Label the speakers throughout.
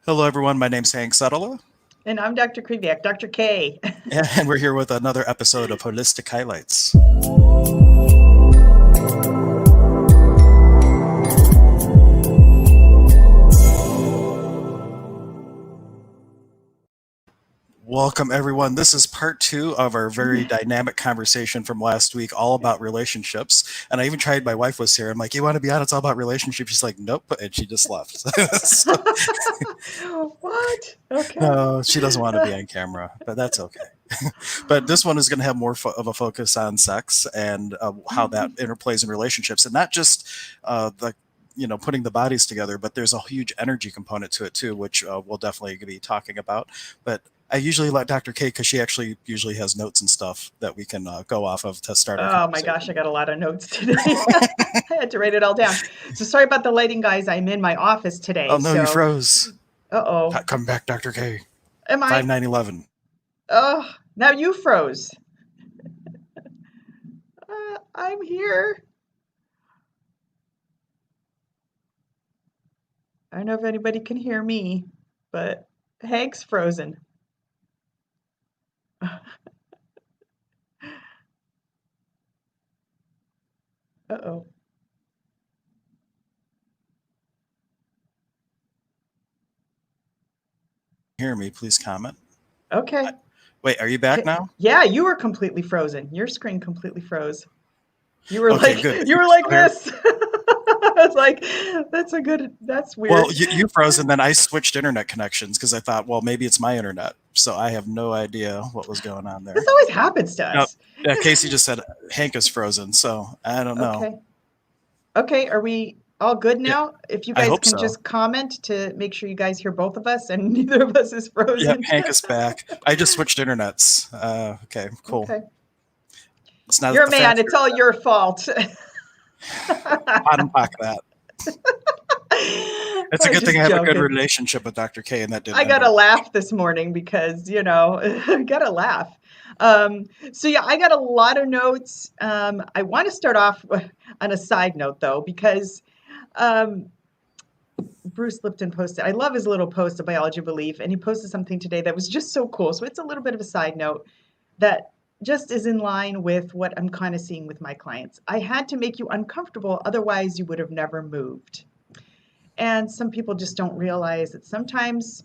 Speaker 1: Hello, everyone. My name's Hank Setala,
Speaker 2: And I'm Dr. Kreviak, Dr. K.
Speaker 1: and we're here with another episode of Holistic Highlights. Welcome, everyone. This is part two of our very dynamic conversation from last week, all about relationships. And I even tried, my wife was here. I'm like, you want to be on? It's all about relationships. She's like, nope. And she just left. So,
Speaker 2: What? Okay.
Speaker 1: no, she doesn't want to be on camera, but that's okay. But this one is going to have more of a focus on sex and how that interplays in relationships, and not just the putting the bodies together, but there's a huge energy component to it too, which we'll definitely be talking about. But I usually let Dr. K, because she actually usually has notes and stuff that we can go off of to start our
Speaker 2: Oh my gosh, I
Speaker 1: conversation.
Speaker 2: got a lot of notes today. I had to write it all down. So sorry about the lighting, guys. I'm in my office
Speaker 1: Oh
Speaker 2: today.
Speaker 1: no, you
Speaker 2: So,
Speaker 1: froze.
Speaker 2: uh-oh.
Speaker 1: Come back, Dr. K.
Speaker 2: Am I?
Speaker 1: 5911.
Speaker 2: Oh, now you froze. I'm here. I don't know if anybody can hear me, but Hank's frozen. Uh-oh.
Speaker 1: Hear me, please comment.
Speaker 2: Okay.
Speaker 1: Wait, are you back
Speaker 2: Okay.
Speaker 1: now?
Speaker 2: Yeah, you were completely frozen. Your screen completely froze. You were
Speaker 1: Okay,
Speaker 2: like
Speaker 1: good.
Speaker 2: you
Speaker 1: You
Speaker 2: were like
Speaker 1: still here?
Speaker 2: this. I was like, that's
Speaker 1: Well,
Speaker 2: weird.
Speaker 1: you froze, and then I switched internet connections because I thought, well, maybe it's my internet. So I have no idea what was going on
Speaker 2: This
Speaker 1: there.
Speaker 2: always happens to
Speaker 1: Nope.
Speaker 2: us.
Speaker 1: Casey just said Hank is frozen, so I don't know.
Speaker 2: Okay. Okay, are we all good
Speaker 1: Yeah,
Speaker 2: now? If you
Speaker 1: I
Speaker 2: guys
Speaker 1: hope
Speaker 2: can
Speaker 1: so.
Speaker 2: just comment to make sure you guys hear both of us and neither of us is
Speaker 1: Yep,
Speaker 2: frozen.
Speaker 1: Hank is back. I just switched internets. Okay, cool.
Speaker 2: Okay.
Speaker 1: It's not
Speaker 2: You're a
Speaker 1: the
Speaker 2: man, it's
Speaker 1: faster
Speaker 2: all your fault.
Speaker 1: unpack that. It's a
Speaker 2: I'm
Speaker 1: good thing I
Speaker 2: just
Speaker 1: have a good
Speaker 2: joking.
Speaker 1: relationship with Dr. K, and that didn't
Speaker 2: I
Speaker 1: end
Speaker 2: got to
Speaker 1: well.
Speaker 2: laugh this morning because, I got to laugh. So yeah, I got a lot of notes. I want to start off on a side note though, because um, Bruce Lipton posted, I love his little post of biology belief, and he posted something today that was just so cool. So it's a little bit of a side note that just is in line with what I'm kind of seeing with my clients. I had to make you uncomfortable, otherwise you would have never moved. And some people just don't realize that sometimes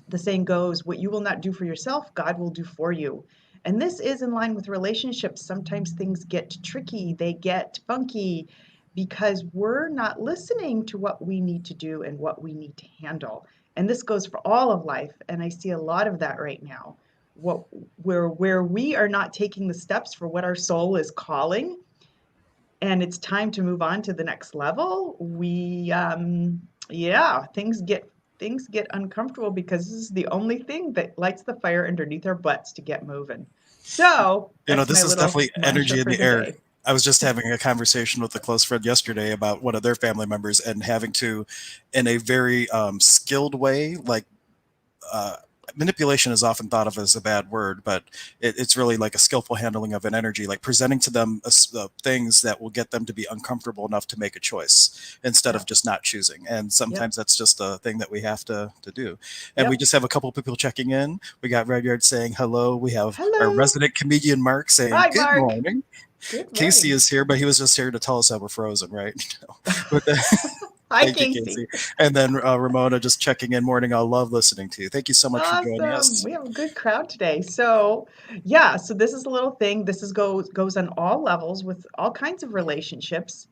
Speaker 2: the saying goes, what you will not do for yourself, God will do for you. And this is in line with relationships. Sometimes things get tricky, they get funky because we're not listening to what we need to do and what we need to handle. And this goes for all of life. And I see a lot of that right now. What where we are not taking the steps for what our soul is calling, and it's time to move on to the next level, yeah, things get uncomfortable because this is the only thing that lights the fire underneath our butts to get moving. So that's my
Speaker 1: This is
Speaker 2: little
Speaker 1: definitely
Speaker 2: mantra
Speaker 1: energy in
Speaker 2: for
Speaker 1: the
Speaker 2: the
Speaker 1: air.
Speaker 2: day.
Speaker 1: I was just having a conversation with a close friend yesterday about one of their family members and having to, in a very skilled way, like uh, manipulation is often thought of as a bad word, but it's really like a skillful handling of an energy, like presenting to them things that will get them to be uncomfortable enough to make a choice instead of
Speaker 2: Yep,
Speaker 1: just not choosing. And
Speaker 2: yep,
Speaker 1: sometimes that's just a thing that we have to do. And we
Speaker 2: yep.
Speaker 1: just have a couple of people checking in. We got Redyard saying hello. We have our
Speaker 2: Hello.
Speaker 1: resident comedian Mark saying
Speaker 2: Hi,
Speaker 1: good
Speaker 2: Mark.
Speaker 1: morning.
Speaker 2: Good
Speaker 1: Casey
Speaker 2: morning.
Speaker 1: is here, but he was just here to tell us that we're frozen, right? But
Speaker 2: Hi,
Speaker 1: thank you,
Speaker 2: Casey.
Speaker 1: Casey. And then Ramona just checking in. Morning. I love listening to you. Thank you so much for joining
Speaker 2: Awesome.
Speaker 1: us.
Speaker 2: We have a good crowd today. So, yeah, so this is a little thing. This is goes on all levels with all kinds of relationships,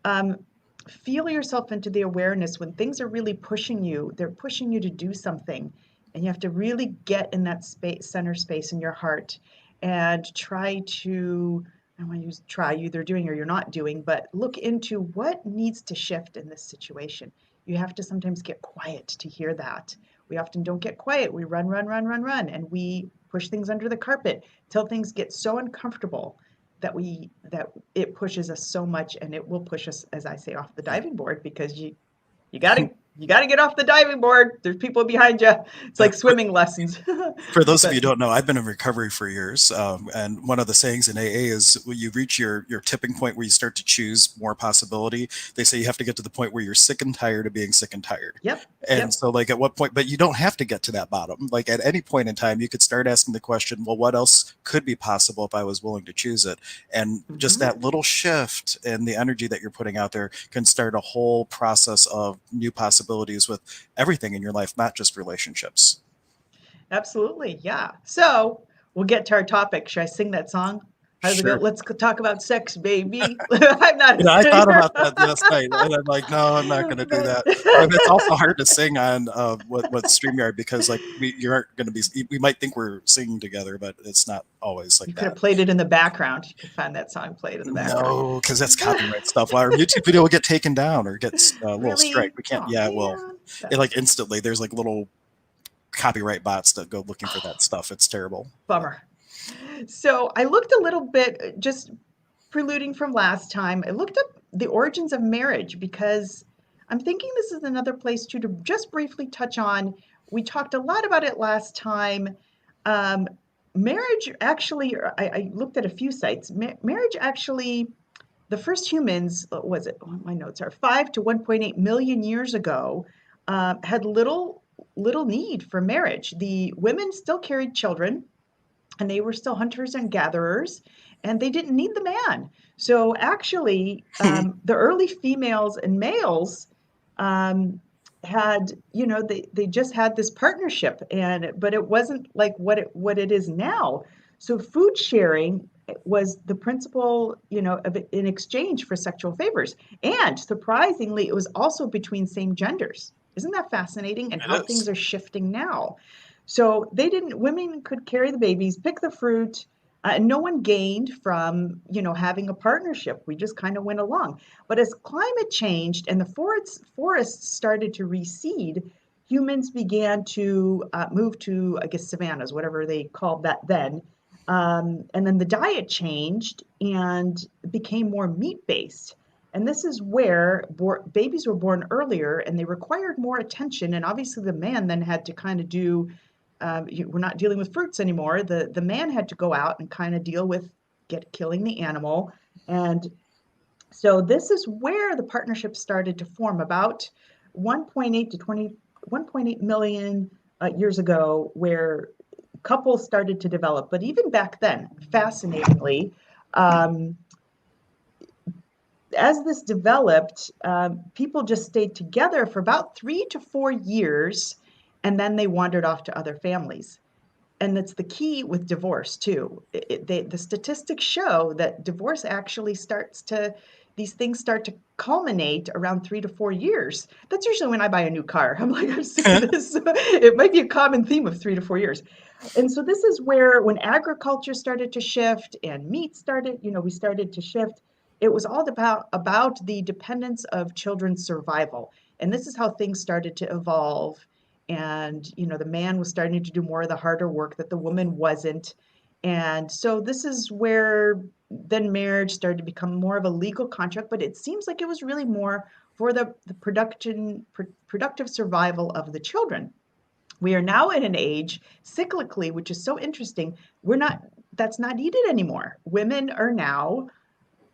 Speaker 2: Um, feel yourself into the awareness when things are really pushing you. They're pushing you to do something, and you have to really get in that space, center space in your heart, and try to. I want to use try, you either doing or you're not doing, but look into what needs to shift in this situation. You have to sometimes get quiet to hear that. We often don't get quiet. We run, run, run, run, run, and we push things under the carpet till things get so uncomfortable that it pushes us so much, and it will push us, as I say, off the
Speaker 1: Yeah.
Speaker 2: diving board because you got to you got to get off the diving board. There's people behind you. It's
Speaker 1: Yeah.
Speaker 2: like swimming lessons.
Speaker 1: For those of you
Speaker 2: But
Speaker 1: who don't know, I've been in recovery for years, and one of the sayings in AA is when you reach your tipping point where you start to choose more possibility. They say you have to get to the point where you're sick and tired of being sick and tired.
Speaker 2: yep,
Speaker 1: And
Speaker 2: yep.
Speaker 1: so, like, at what point? But you don't have to get to that bottom. Like, at any point in time, you could start asking the question, well, what else could be possible if I was willing to choose it? And just
Speaker 2: Hmm.
Speaker 1: that little shift in the energy that you're putting out there can start a whole process of new possibilities with everything in your life, not just relationships.
Speaker 2: Absolutely. Yeah. So we'll get to our topic. Should I sing that song? How does it go?
Speaker 1: Sure.
Speaker 2: Let's talk about sex, baby. I'm not a
Speaker 1: I thought
Speaker 2: singer.
Speaker 1: about that last night, and I'm like, no, I'm not going to do
Speaker 2: But
Speaker 1: that. And it's also hard to sing on what Streamyard because like you aren't going to be. We might think we're singing together, but it's not always like
Speaker 2: you could have
Speaker 1: that.
Speaker 2: played it in the background. You could find that song played in the background.
Speaker 1: No, because that's copyright stuff. Our YouTube video will get taken down or gets a little strike.
Speaker 2: Really?
Speaker 1: We can't.
Speaker 2: Oh
Speaker 1: Yeah, well,
Speaker 2: man,
Speaker 1: it like
Speaker 2: that's
Speaker 1: instantly. There's like little copyright bots that go looking for that stuff. It's terrible. But
Speaker 2: bummer. So I looked a little bit, just preluding from last time. I looked up the origins of marriage because I'm thinking this is another place too to just briefly touch on. We talked a lot about it last time. Um, Marriage actually, I looked at a few sites. Marriage actually, the first humans, what was it? Oh, my notes are 5 to 1.8 million years ago, had little need for marriage. The women still carried children, and they were still hunters and gatherers, and they didn't need the man. So actually, the early females and males um, had, they just had this partnership, and but it wasn't like what it is now. So food sharing was the principle, in exchange for sexual favors, and surprisingly, it was also between same genders. Isn't that fascinating? And
Speaker 1: it
Speaker 2: how things
Speaker 1: is.
Speaker 2: are shifting now. So women could carry the babies, pick the fruit, and no one gained from, having a partnership. We just kind of went along. But as climate changed and the forests started to recede, humans began to move to, I guess, savannas, whatever they called that then. And then the diet changed and became more meat based. And this is where babies were born earlier and they required more attention. And obviously, the man then had to kind of do, we're not dealing with fruits anymore. The man had to go out and kind of deal with killing the animal. And so this is where the partnership started to form about 1.8 to 1.8 million years ago, where couples started to develop. But even back then, fascinatingly, um, as this developed, people just stayed together for about 3 to 4 years, and then they wandered off to other families. And that's the key with divorce too. The statistics show that divorce actually these things start to culminate around 3 to 4 years. That's usually when I buy a new car. I'm like, I'm sick of this. It might be a common theme of 3 to 4 years. And so this is where when agriculture started to shift and meat started, we started to shift. It was all about the dependence of children's survival. And this is how things started to evolve. And the man was starting to do more of the harder work that the woman wasn't. And so this is where then marriage started to become more of a legal contract, but it seems like it was really more for the productive survival of the children. We are now in an age cyclically, which is so interesting. We're not That's not needed anymore. Women are now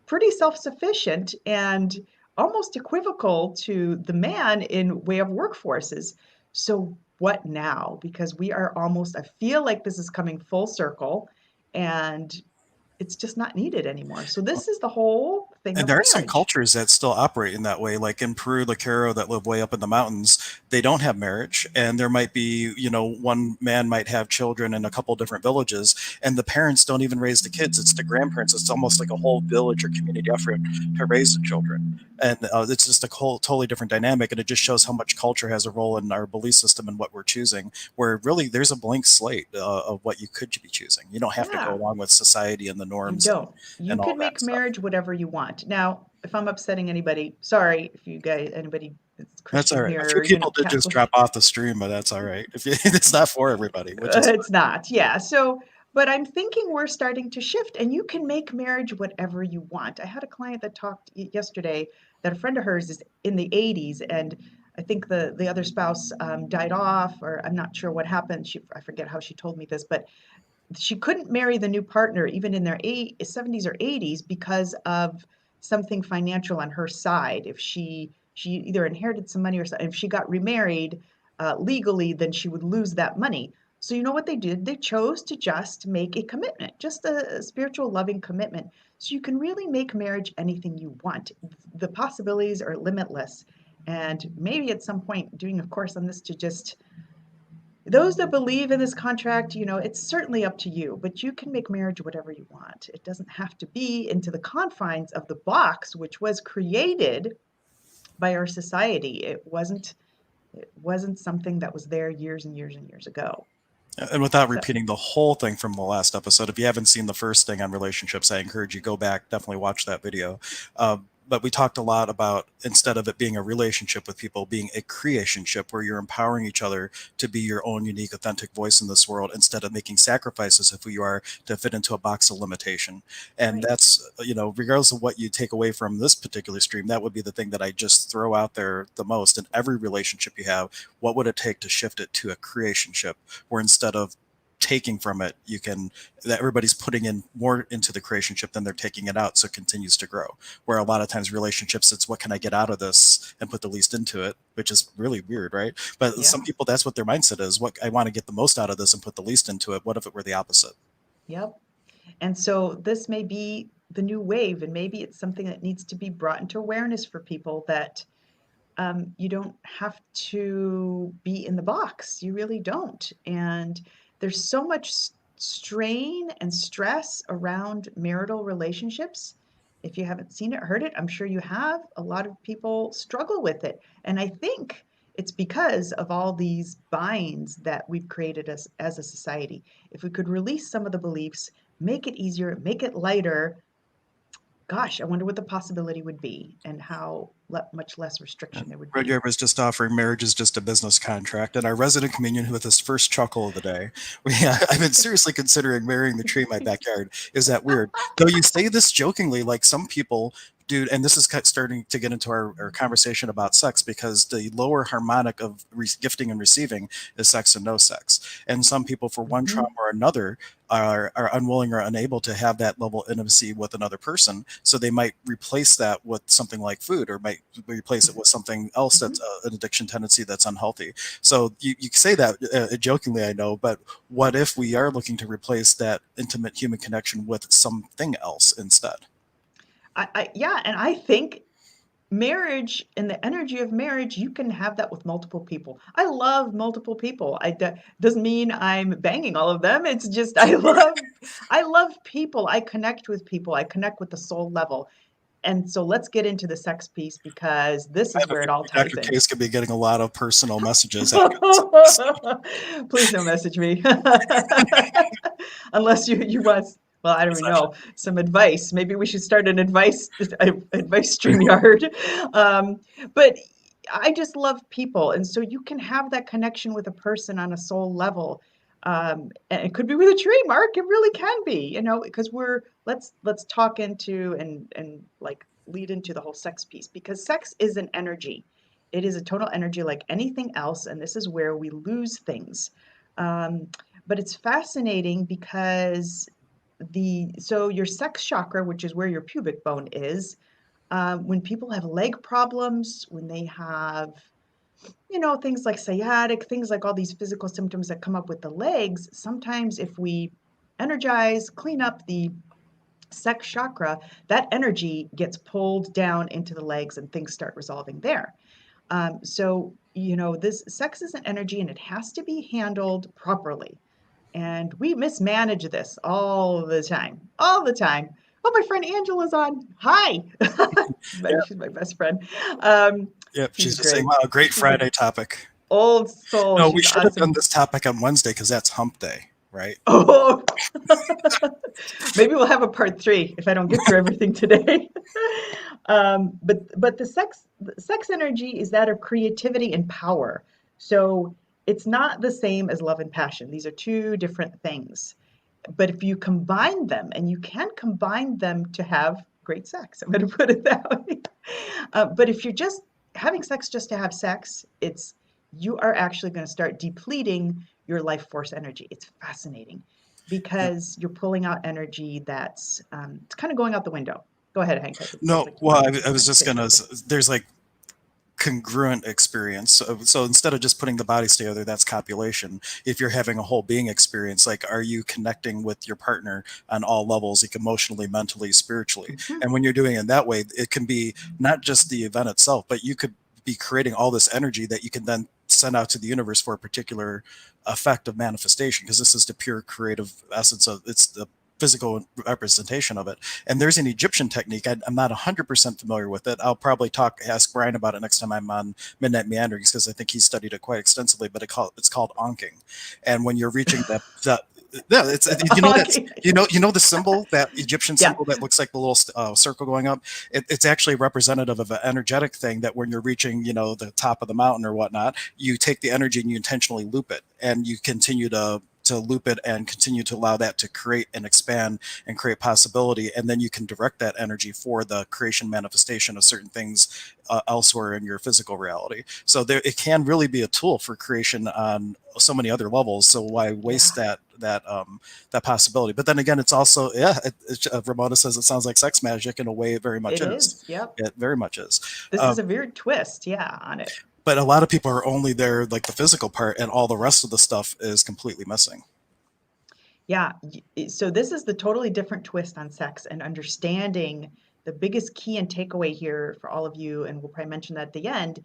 Speaker 2: pretty self-sufficient and almost equivocal to the man in way of workforces. So what now? Because I feel like this is coming full circle and it's just not needed anymore. So this is the whole thing
Speaker 1: And
Speaker 2: of
Speaker 1: there are some
Speaker 2: marriage.
Speaker 1: cultures that still operate in that way, like in Peru, the Caro that live way up in the mountains. They don't have marriage, and there might be, one man might have children in a couple different villages, and the parents don't even raise the kids. It's the grandparents. It's almost like a whole village or community effort to raise the children, and it's just a whole totally different dynamic. And it just shows how much culture has a role in our belief system and what we're choosing. Where really there's a blank slate of what you could be choosing. You don't have to go
Speaker 2: Yeah,
Speaker 1: along with society and the
Speaker 2: you
Speaker 1: norms
Speaker 2: don't. You
Speaker 1: and all
Speaker 2: can
Speaker 1: that
Speaker 2: make
Speaker 1: stuff.
Speaker 2: marriage whatever you want. Now, if I'm upsetting anybody, sorry if anybody that's
Speaker 1: That's all
Speaker 2: Christian
Speaker 1: right. A few
Speaker 2: here,
Speaker 1: people did just
Speaker 2: Catholic.
Speaker 1: drop off the stream, but that's all right. If you, it's not for everybody, which is
Speaker 2: It's not. Yeah. So, but I'm thinking we're starting to shift and you can make marriage whatever you want. I had a client that talked yesterday that a friend of hers is in the 80s and I think the other spouse died off, or I'm not sure what happened. I forget how she told me this, but she couldn't marry the new partner even in their 70s or 80s because of something financial on her side. If she either inherited some money or something, if she got remarried legally, then she would lose that money. So you know what they did? They chose to just make a commitment, just a spiritual, loving commitment. So you can really make marriage anything you want. The possibilities are limitless. And maybe at some point doing a course on this to just those that believe in this contract, it's certainly up to you, but you can make marriage whatever you want. It doesn't have to be into the confines of the box, which was created by our society. It wasn't something that was there years and years and years ago.
Speaker 1: And without
Speaker 2: So,
Speaker 1: repeating the whole thing from the last episode, if you haven't seen the first thing on relationships, I encourage you go back, definitely watch that video. But we talked a lot about, instead of it being a relationship with people, being a creationship where you're empowering each other to be your own unique, authentic voice in this world, instead of making sacrifices of who you are to fit into a box of limitation. And
Speaker 2: right.
Speaker 1: that's, regardless of what you take away from this particular stream, that would be the thing that I just throw out there the most. In every relationship you have, what would it take to shift it to a creationship, where instead of taking from it, you can, that everybody's putting in more into the creationship than they're taking it out, so it continues to grow. Where a lot of times relationships, it's what can I get out of this and put the least into it, which is really weird, right? But some
Speaker 2: Yeah.
Speaker 1: people, that's what their mindset is. What, I want to get the most out of this and put the least into it. What if it were the opposite?
Speaker 2: Yep. And so this may be the new wave, and maybe it's something that needs to be brought into awareness for people that you don't have to be in the box. You really don't. And there's so much strain and stress around marital relationships. If you haven't seen it, heard it, I'm sure you have. A lot of people struggle with it. And I think it's because of all these binds that we've created as a society. If we could release some of the beliefs, make it easier, make it lighter, gosh, I wonder what the possibility would be and how much less restriction
Speaker 1: And
Speaker 2: there would be.
Speaker 1: Rudyard was just offering marriage is just a business contract. And our resident communion with his first chuckle of the day, I've been seriously considering marrying the tree in my backyard. Is that weird? Though you say this jokingly, like some people do, and this is starting to get into our conversation about sex, because the lower harmonic of gifting and receiving is sex and no sex. And some people, for one trauma
Speaker 2: Mhm.
Speaker 1: or another, are unwilling or unable to have that level of intimacy with another person. So they might replace that with something like food, or might replace it with something else
Speaker 2: Mhm.
Speaker 1: that's an addiction tendency that's unhealthy. So you say that jokingly, I know, but what if we are looking to replace that intimate human connection with something else instead?
Speaker 2: Yeah, and I think marriage and the energy of marriage, you can have that with multiple people. I love multiple people. Doesn't mean I'm banging all of them. It's just I love people. I connect with people. I connect with the soul level. And so let's get into the sex piece because this
Speaker 1: I
Speaker 2: is
Speaker 1: have a
Speaker 2: where it all
Speaker 1: feeling
Speaker 2: ties
Speaker 1: Dr.
Speaker 2: in.
Speaker 1: Case could be getting a lot of personal messages after this episode.
Speaker 2: Please don't message me. Unless you want, well, I don't even know, some advice. Maybe we should start an advice stream yard. Um, but I just love people, and so you can have that connection with a person on a soul level. And it could be with a tree, Mark. It really can be, because let's talk into and like lead into the whole sex piece because sex is an energy. It is a total energy like anything else, and this is where we lose things. Um, but it's fascinating because so your sex chakra, which is where your pubic bone is, when people have leg problems, when they have, things like sciatic, things like all these physical symptoms that come up with the legs, sometimes if we energize, clean up the sex chakra, that energy gets pulled down into the legs and things start resolving there. So, this sex is an energy and it has to be handled properly. And we mismanage this all the time, all the time. Oh, my friend Angela's on. Hi.
Speaker 1: Yeah,
Speaker 2: She's my best friend. Um,
Speaker 1: yep.
Speaker 2: she's
Speaker 1: She's just saying,
Speaker 2: great.
Speaker 1: wow, great
Speaker 2: She's an
Speaker 1: Friday topic.
Speaker 2: old soul.
Speaker 1: No, we
Speaker 2: She's
Speaker 1: should have done
Speaker 2: awesome.
Speaker 1: this topic on Wednesday because that's hump day, right?
Speaker 2: Oh, maybe we'll have a part three if I don't get through everything today. But the sex energy is that of creativity and power. So it's not the same as love and passion. These are two different things. But if you combine them, and you can combine them to have great sex, I'm going to put it that way. But if you're just having sex just to have sex, you are actually going to start depleting your life force energy. It's fascinating
Speaker 1: Yeah.
Speaker 2: because you're pulling out energy that's it's kind of going out the window. Go ahead, Hank. It sounds
Speaker 1: No,
Speaker 2: like you
Speaker 1: well,
Speaker 2: were
Speaker 1: I was
Speaker 2: trying to
Speaker 1: just
Speaker 2: say
Speaker 1: gonna.
Speaker 2: something.
Speaker 1: There's like congruent experience. So instead of just putting the bodies together, that's copulation. If you're having a whole being experience, like, are you connecting with your partner on all levels, like emotionally, mentally, spiritually?
Speaker 2: Mhm.
Speaker 1: And when you're doing it that way, it can be not just the event itself, but you could be creating all this energy that you can then send out to the universe for a particular effect of manifestation, because this is the pure creative essence of it's the physical representation of it. And there's an Egyptian technique. I'm not 100% familiar with it. I'll probably ask Brian about it next time I'm on Midnight Meanderings, because I think he's studied it quite extensively. But it's called onking, and when you're reaching that yeah, it's
Speaker 2: Okay.
Speaker 1: you know the symbol, that Egyptian
Speaker 2: Yeah.
Speaker 1: symbol that looks like the little circle going up. It's actually representative of an energetic thing that when you're reaching the top of the mountain or whatnot, you take the energy and you intentionally loop it, and you continue to loop it and continue to allow that to create and expand and create possibility, and then you can direct that energy for the creation manifestation of certain things elsewhere in your physical reality. So there, it can really be a tool for creation on so many other levels. So why waste
Speaker 2: Yeah.
Speaker 1: that possibility? But then again, it's also, Ramona says it sounds like sex magic. In a way, it very much
Speaker 2: It
Speaker 1: is.
Speaker 2: is. Yep.
Speaker 1: It very much is.
Speaker 2: This
Speaker 1: Um,
Speaker 2: is a weird twist, yeah, on it.
Speaker 1: but a lot of people are only there like the physical part, and all the rest of the stuff is completely missing.
Speaker 2: Yeah. So this is the totally different twist on sex and understanding the biggest key and takeaway here for all of you, and we'll probably mention that at the end,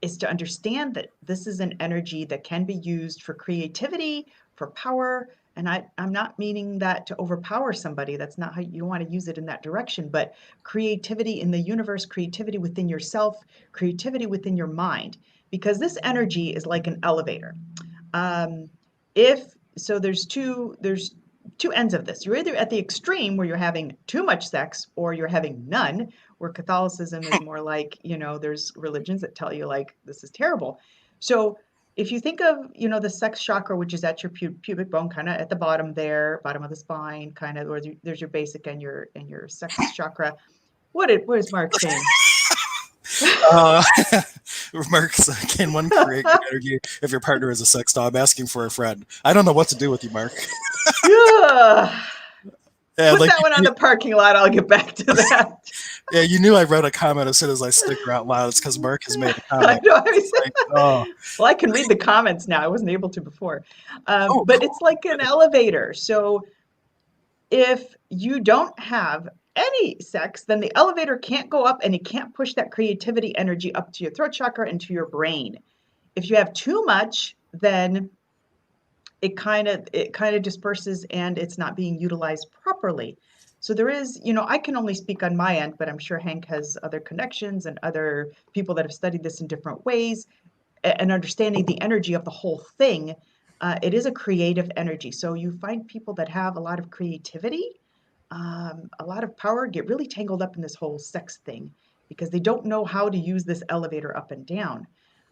Speaker 2: is to understand that this is an energy that can be used for creativity, for power. And I'm not meaning that to overpower somebody. That's not how you want to use it in that direction, but creativity in the universe, creativity within yourself, creativity within your mind, because this energy is like an elevator. Um, if so, there's two ends of this. You're either at the extreme where you're having too much sex, or you're having none, where Catholicism is more like, there's religions that tell you like this is terrible. So if you think of, the sex chakra, which is at your pubic bone, kind of at the bottom there, bottom of the spine, kind of, or there's your basic and your sex chakra. What is Mark saying?
Speaker 1: Uh, Mark, can one create good energy if your partner is a sex doll? I'm asking for a friend. I don't know what to do with you, Mark.
Speaker 2: Yeah.
Speaker 1: Yeah,
Speaker 2: Put
Speaker 1: like
Speaker 2: that one on the parking lot. I'll get back to that.
Speaker 1: yeah, you knew I wrote a comment as soon as I sticker out loud. It's because Mark has made a
Speaker 2: I
Speaker 1: comment.
Speaker 2: know.
Speaker 1: It's like, oh,
Speaker 2: Well, I can read the comments now. I wasn't able to before.
Speaker 1: oh,
Speaker 2: But
Speaker 1: cool.
Speaker 2: it's like an elevator. So if you don't have any sex, then the elevator can't go up and it can't push that creativity energy up to your throat chakra and to your brain. If you have too much, then it kind of disperses and it's not being utilized properly. So there is, I can only speak on my end, but I'm sure Hank has other connections and other people that have studied this in different ways, and understanding the energy of the whole thing. It is a creative energy. So you find people that have a lot of creativity, a lot of power, get really tangled up in this whole sex thing because they don't know how to use this elevator up and down.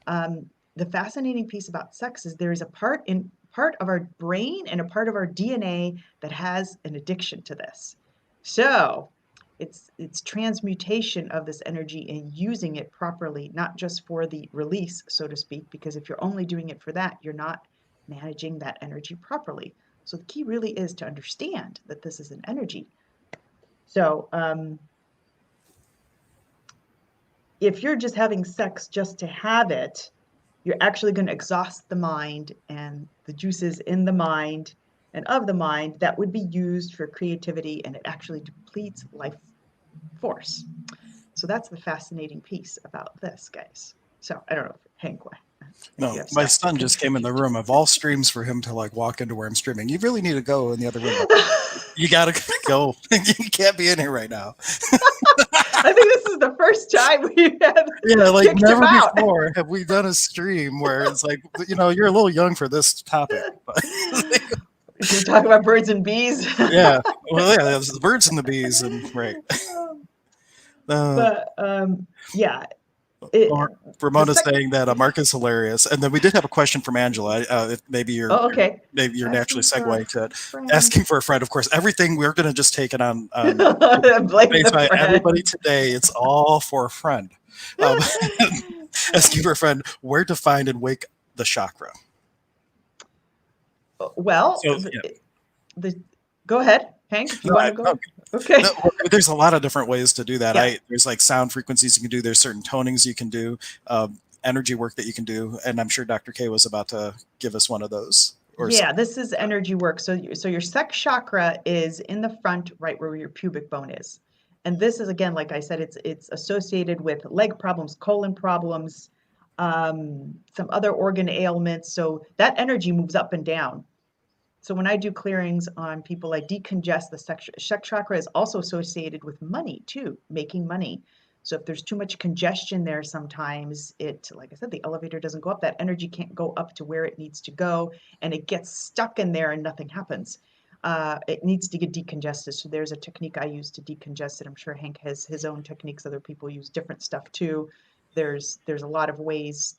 Speaker 2: The fascinating piece about sex is there is a part of our brain and a part of our DNA that has an addiction to this. So it's transmutation of this energy and using it properly, not just for the release, so to speak, because if you're only doing it for that, you're not managing that energy properly. So the key really is to understand that this is an energy. So if you're just having sex just to have it, you're actually going to exhaust the mind and the juices in the mind and of the mind that would be used for creativity, and it actually depletes life force. So that's the fascinating piece about this, guys. So I don't know, Hank, if you
Speaker 1: No,
Speaker 2: have
Speaker 1: my
Speaker 2: stuff to
Speaker 1: son just came in the
Speaker 2: contribute.
Speaker 1: room. Of all streams for him to like walk into where I'm streaming, you really need to go in the other room. You gotta go. You can't be in here right now.
Speaker 2: I think this is the first time we have
Speaker 1: Yeah, like
Speaker 2: kicked him
Speaker 1: never
Speaker 2: out.
Speaker 1: before have we done a stream where it's like, you're a little young for this topic. But
Speaker 2: Should we talk about birds and bees?
Speaker 1: yeah, well, yeah, there's the birds and the bees, and right. Uh,
Speaker 2: But yeah, It, the
Speaker 1: Ramona's
Speaker 2: sec.
Speaker 1: saying that Mark is hilarious, and then we did have a question from Angela. If
Speaker 2: Oh, okay.
Speaker 1: maybe you're naturally
Speaker 2: Asking for a
Speaker 1: segueing to it,
Speaker 2: friend.
Speaker 1: asking for a friend. Of course, everything we're going to just take it on
Speaker 2: Blame
Speaker 1: face
Speaker 2: the
Speaker 1: by everybody
Speaker 2: friend.
Speaker 1: today. It's all for a friend. Um, asking for a friend where to find and wake the chakra.
Speaker 2: Well,
Speaker 1: So yeah,
Speaker 2: the go ahead, Hank, if you
Speaker 1: no,
Speaker 2: want to go.
Speaker 1: no,
Speaker 2: Okay.
Speaker 1: well, there's a lot of different ways to do that.
Speaker 2: Yeah.
Speaker 1: There's like sound frequencies you can do. There's certain tonings you can do, energy work that you can do, and I'm sure Dr. K was about to give us one of those or
Speaker 2: Yeah,
Speaker 1: something.
Speaker 2: this is energy work. So your sex chakra is in the front, right where your pubic bone is. And this is again, like I said, it's associated with leg problems, colon problems, some other organ ailments. So that energy moves up and down. So when I do clearings on people, I decongest the sex chakra is also associated with money too, making money. So if there's too much congestion there, sometimes it, like I said, the elevator doesn't go up. That energy can't go up to where it needs to go, and it gets stuck in there, and nothing happens. It needs to get decongested. So there's a technique I use to decongest it. I'm sure Hank has his own techniques. Other people use different stuff too. There's a lot of ways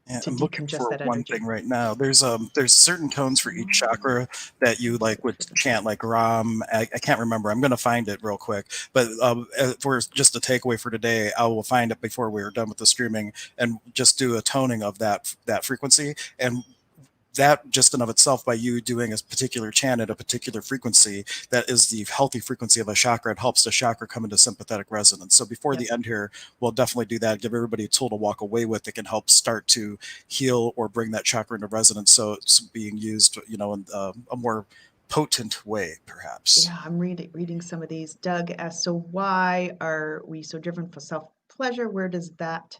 Speaker 1: Yeah,
Speaker 2: to
Speaker 1: I'm looking
Speaker 2: decongest
Speaker 1: for
Speaker 2: that
Speaker 1: one
Speaker 2: energy.
Speaker 1: thing right now. There's certain tones for each chakra that you like would chant like Ram. I can't remember. I'm gonna find it real quick. But for just a takeaway for today, I will find it before we are done with the streaming and just do a toning of that frequency. And that just in of itself, by you doing a particular chant at a particular frequency that is the healthy frequency of a chakra, it helps the chakra come into sympathetic resonance. So before
Speaker 2: Yep.
Speaker 1: the end here, we'll definitely do that, give everybody a tool to walk away with that can help start to heal or bring that chakra into resonance, so it's being used, in a more potent way perhaps.
Speaker 2: Yeah, I'm reading some of these. Doug asks, so why are we so driven for self-pleasure? Where does that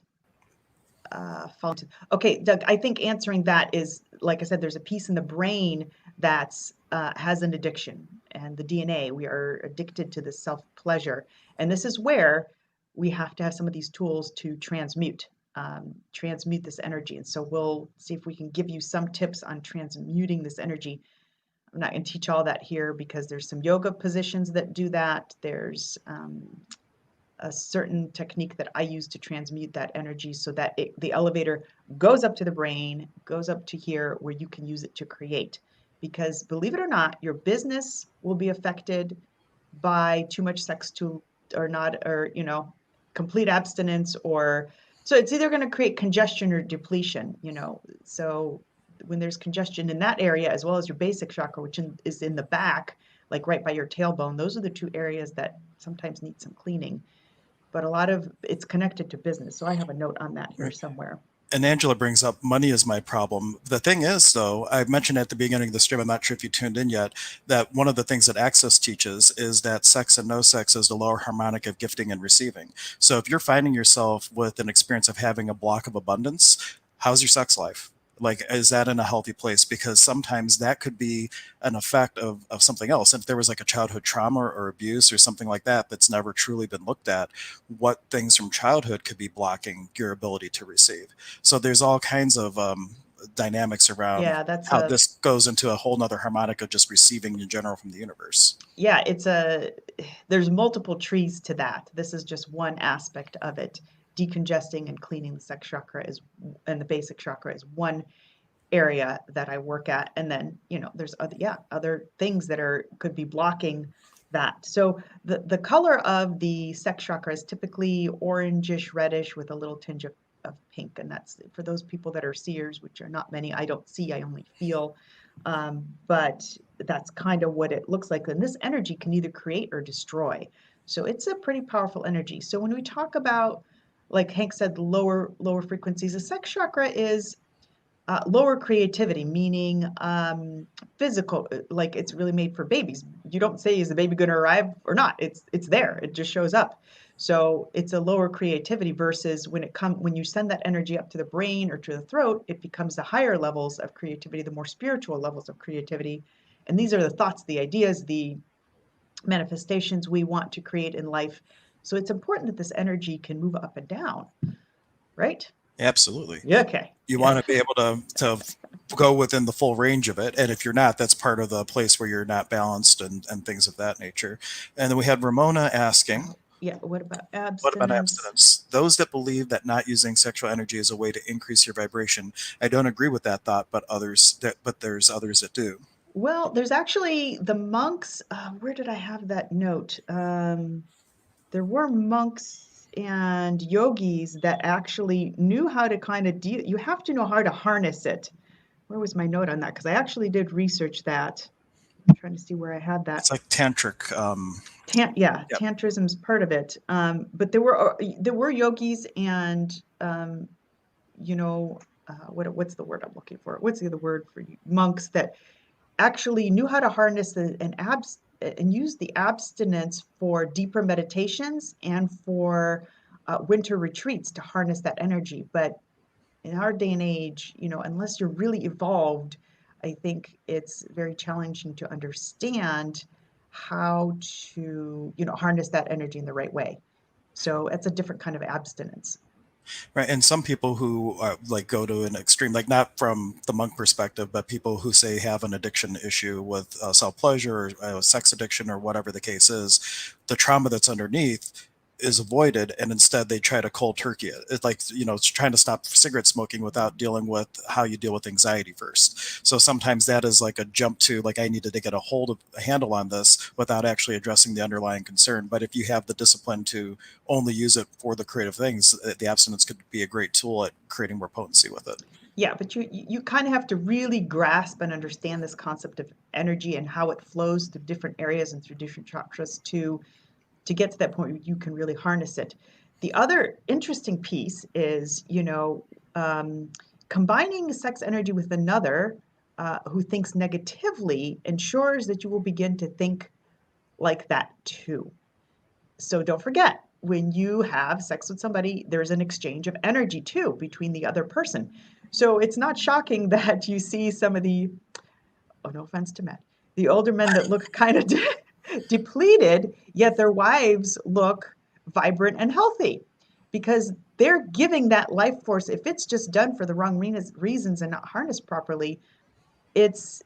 Speaker 2: fall into? Okay, Doug, I think answering that is, like I said, there's a piece in the brain that's has an addiction, and the DNA, we are addicted to the self-pleasure. And this is where we have to have some of these tools to transmute this energy. And so we'll see if we can give you some tips on transmuting this energy. I'm not going to teach all that here because there's some yoga positions that do that. There's a certain technique that I use to transmute that energy so that the elevator goes up to the brain, goes up to here where you can use it to create. Because believe it or not, your business will be affected by too much sex to or not, or complete abstinence, or so it's either going to create congestion or depletion. So when there's congestion in that area, as well as your basic chakra, which is in the back, like right by your tailbone, those are the two areas that sometimes need some cleaning. But a lot of it's connected to business. So I have a note on that here somewhere.
Speaker 1: And Angela brings up money is my problem. The thing is, though, I mentioned at the beginning of the stream, I'm not sure if you tuned in yet, that one of the things that Access teaches is that sex and no sex is the lower harmonic of gifting and receiving. So if you're finding yourself with an experience of having a block of abundance, how's your sex life? Like, is that in a healthy place? Because sometimes that could be an effect of something else. And if there was like a childhood trauma or abuse or something like that that's never truly been looked at, what things from childhood could be blocking your ability to receive? So there's all kinds of dynamics around
Speaker 2: Yeah, that's
Speaker 1: how
Speaker 2: a
Speaker 1: this goes into a whole nother harmonic of just receiving in general from the universe.
Speaker 2: yeah, it's a there's multiple trees to that. This is just one aspect of it. Decongesting and cleaning the sex chakra is and the basic chakra is one area that I work at. And then, there's other things that could be blocking that. So the color of the sex chakra is typically orangish, reddish with a little tinge of pink. And that's for those people that are seers, which are not many. I don't see, I only feel. But that's kind of what it looks like. And this energy can either create or destroy. So it's a pretty powerful energy. So when we talk about, like Hank said, lower frequencies, the sex chakra is lower creativity, meaning physical, like it's really made for babies. You don't say, is the baby going to arrive or not? It's there. It just shows up. So it's a lower creativity versus when you send that energy up to the brain or to the throat, it becomes the higher levels of creativity, the more spiritual levels of creativity. And these are the thoughts, the ideas, the manifestations we want to create in life. So it's important that this energy can move up and down, right?
Speaker 1: Absolutely.
Speaker 2: Yeah, okay.
Speaker 1: You
Speaker 2: Yeah.
Speaker 1: want to be able to go within the full range of it. And if you're not, that's part of the place where you're not balanced and things of that nature. And then we had Ramona asking,
Speaker 2: Yeah. What about
Speaker 1: what about
Speaker 2: abstinence?
Speaker 1: abstinence? those that believe that not using sexual energy is a way to increase your vibration. I don't agree with that thought, but there's others that do.
Speaker 2: Well, there's actually the monks. Where did I have that note? There were monks and yogis that actually knew how to kind of deal. You have to know how to harness it. Where was my note on that? Because I actually did research that. I'm trying to see where I had that.
Speaker 1: It's like tantric.
Speaker 2: Yeah,
Speaker 1: Yep.
Speaker 2: tantrism's part of it. But there were yogis and what's the word I'm looking for? What's the other word for monks that actually knew how to harness and use the abstinence for deeper meditations and for winter retreats to harness that energy. But in our day and age, unless you're really evolved, I think it's very challenging to understand how to, harness that energy in the right way. So it's a different kind of abstinence.
Speaker 1: Right, and some people who like go to an extreme, like not from the monk perspective, but people who say have an addiction issue with self pleasure or sex addiction or whatever the case is, the trauma that's underneath is avoided, and instead they try to cold turkey it. It's like it's trying to stop cigarette smoking without dealing with how you deal with anxiety first. So sometimes that is like a jump to like I needed to get a handle on this without actually addressing the underlying concern. But if you have the discipline to only use it for the creative things, the abstinence could be a great tool at creating more potency with it.
Speaker 2: Yeah, but you kind of have to really grasp and understand this concept of energy and how it flows through different areas and through different chakras to get to that point where you can really harness it. The other interesting piece is, combining sex energy with another who thinks negatively ensures that you will begin to think like that too. So don't forget, when you have sex with somebody, there's an exchange of energy too between the other person. So it's not shocking that you see some of the, oh, no offense to men, the older men that look kind of depleted, yet their wives look vibrant and healthy because they're giving that life force. If it's just done for the wrong reasons and not harnessed properly, it's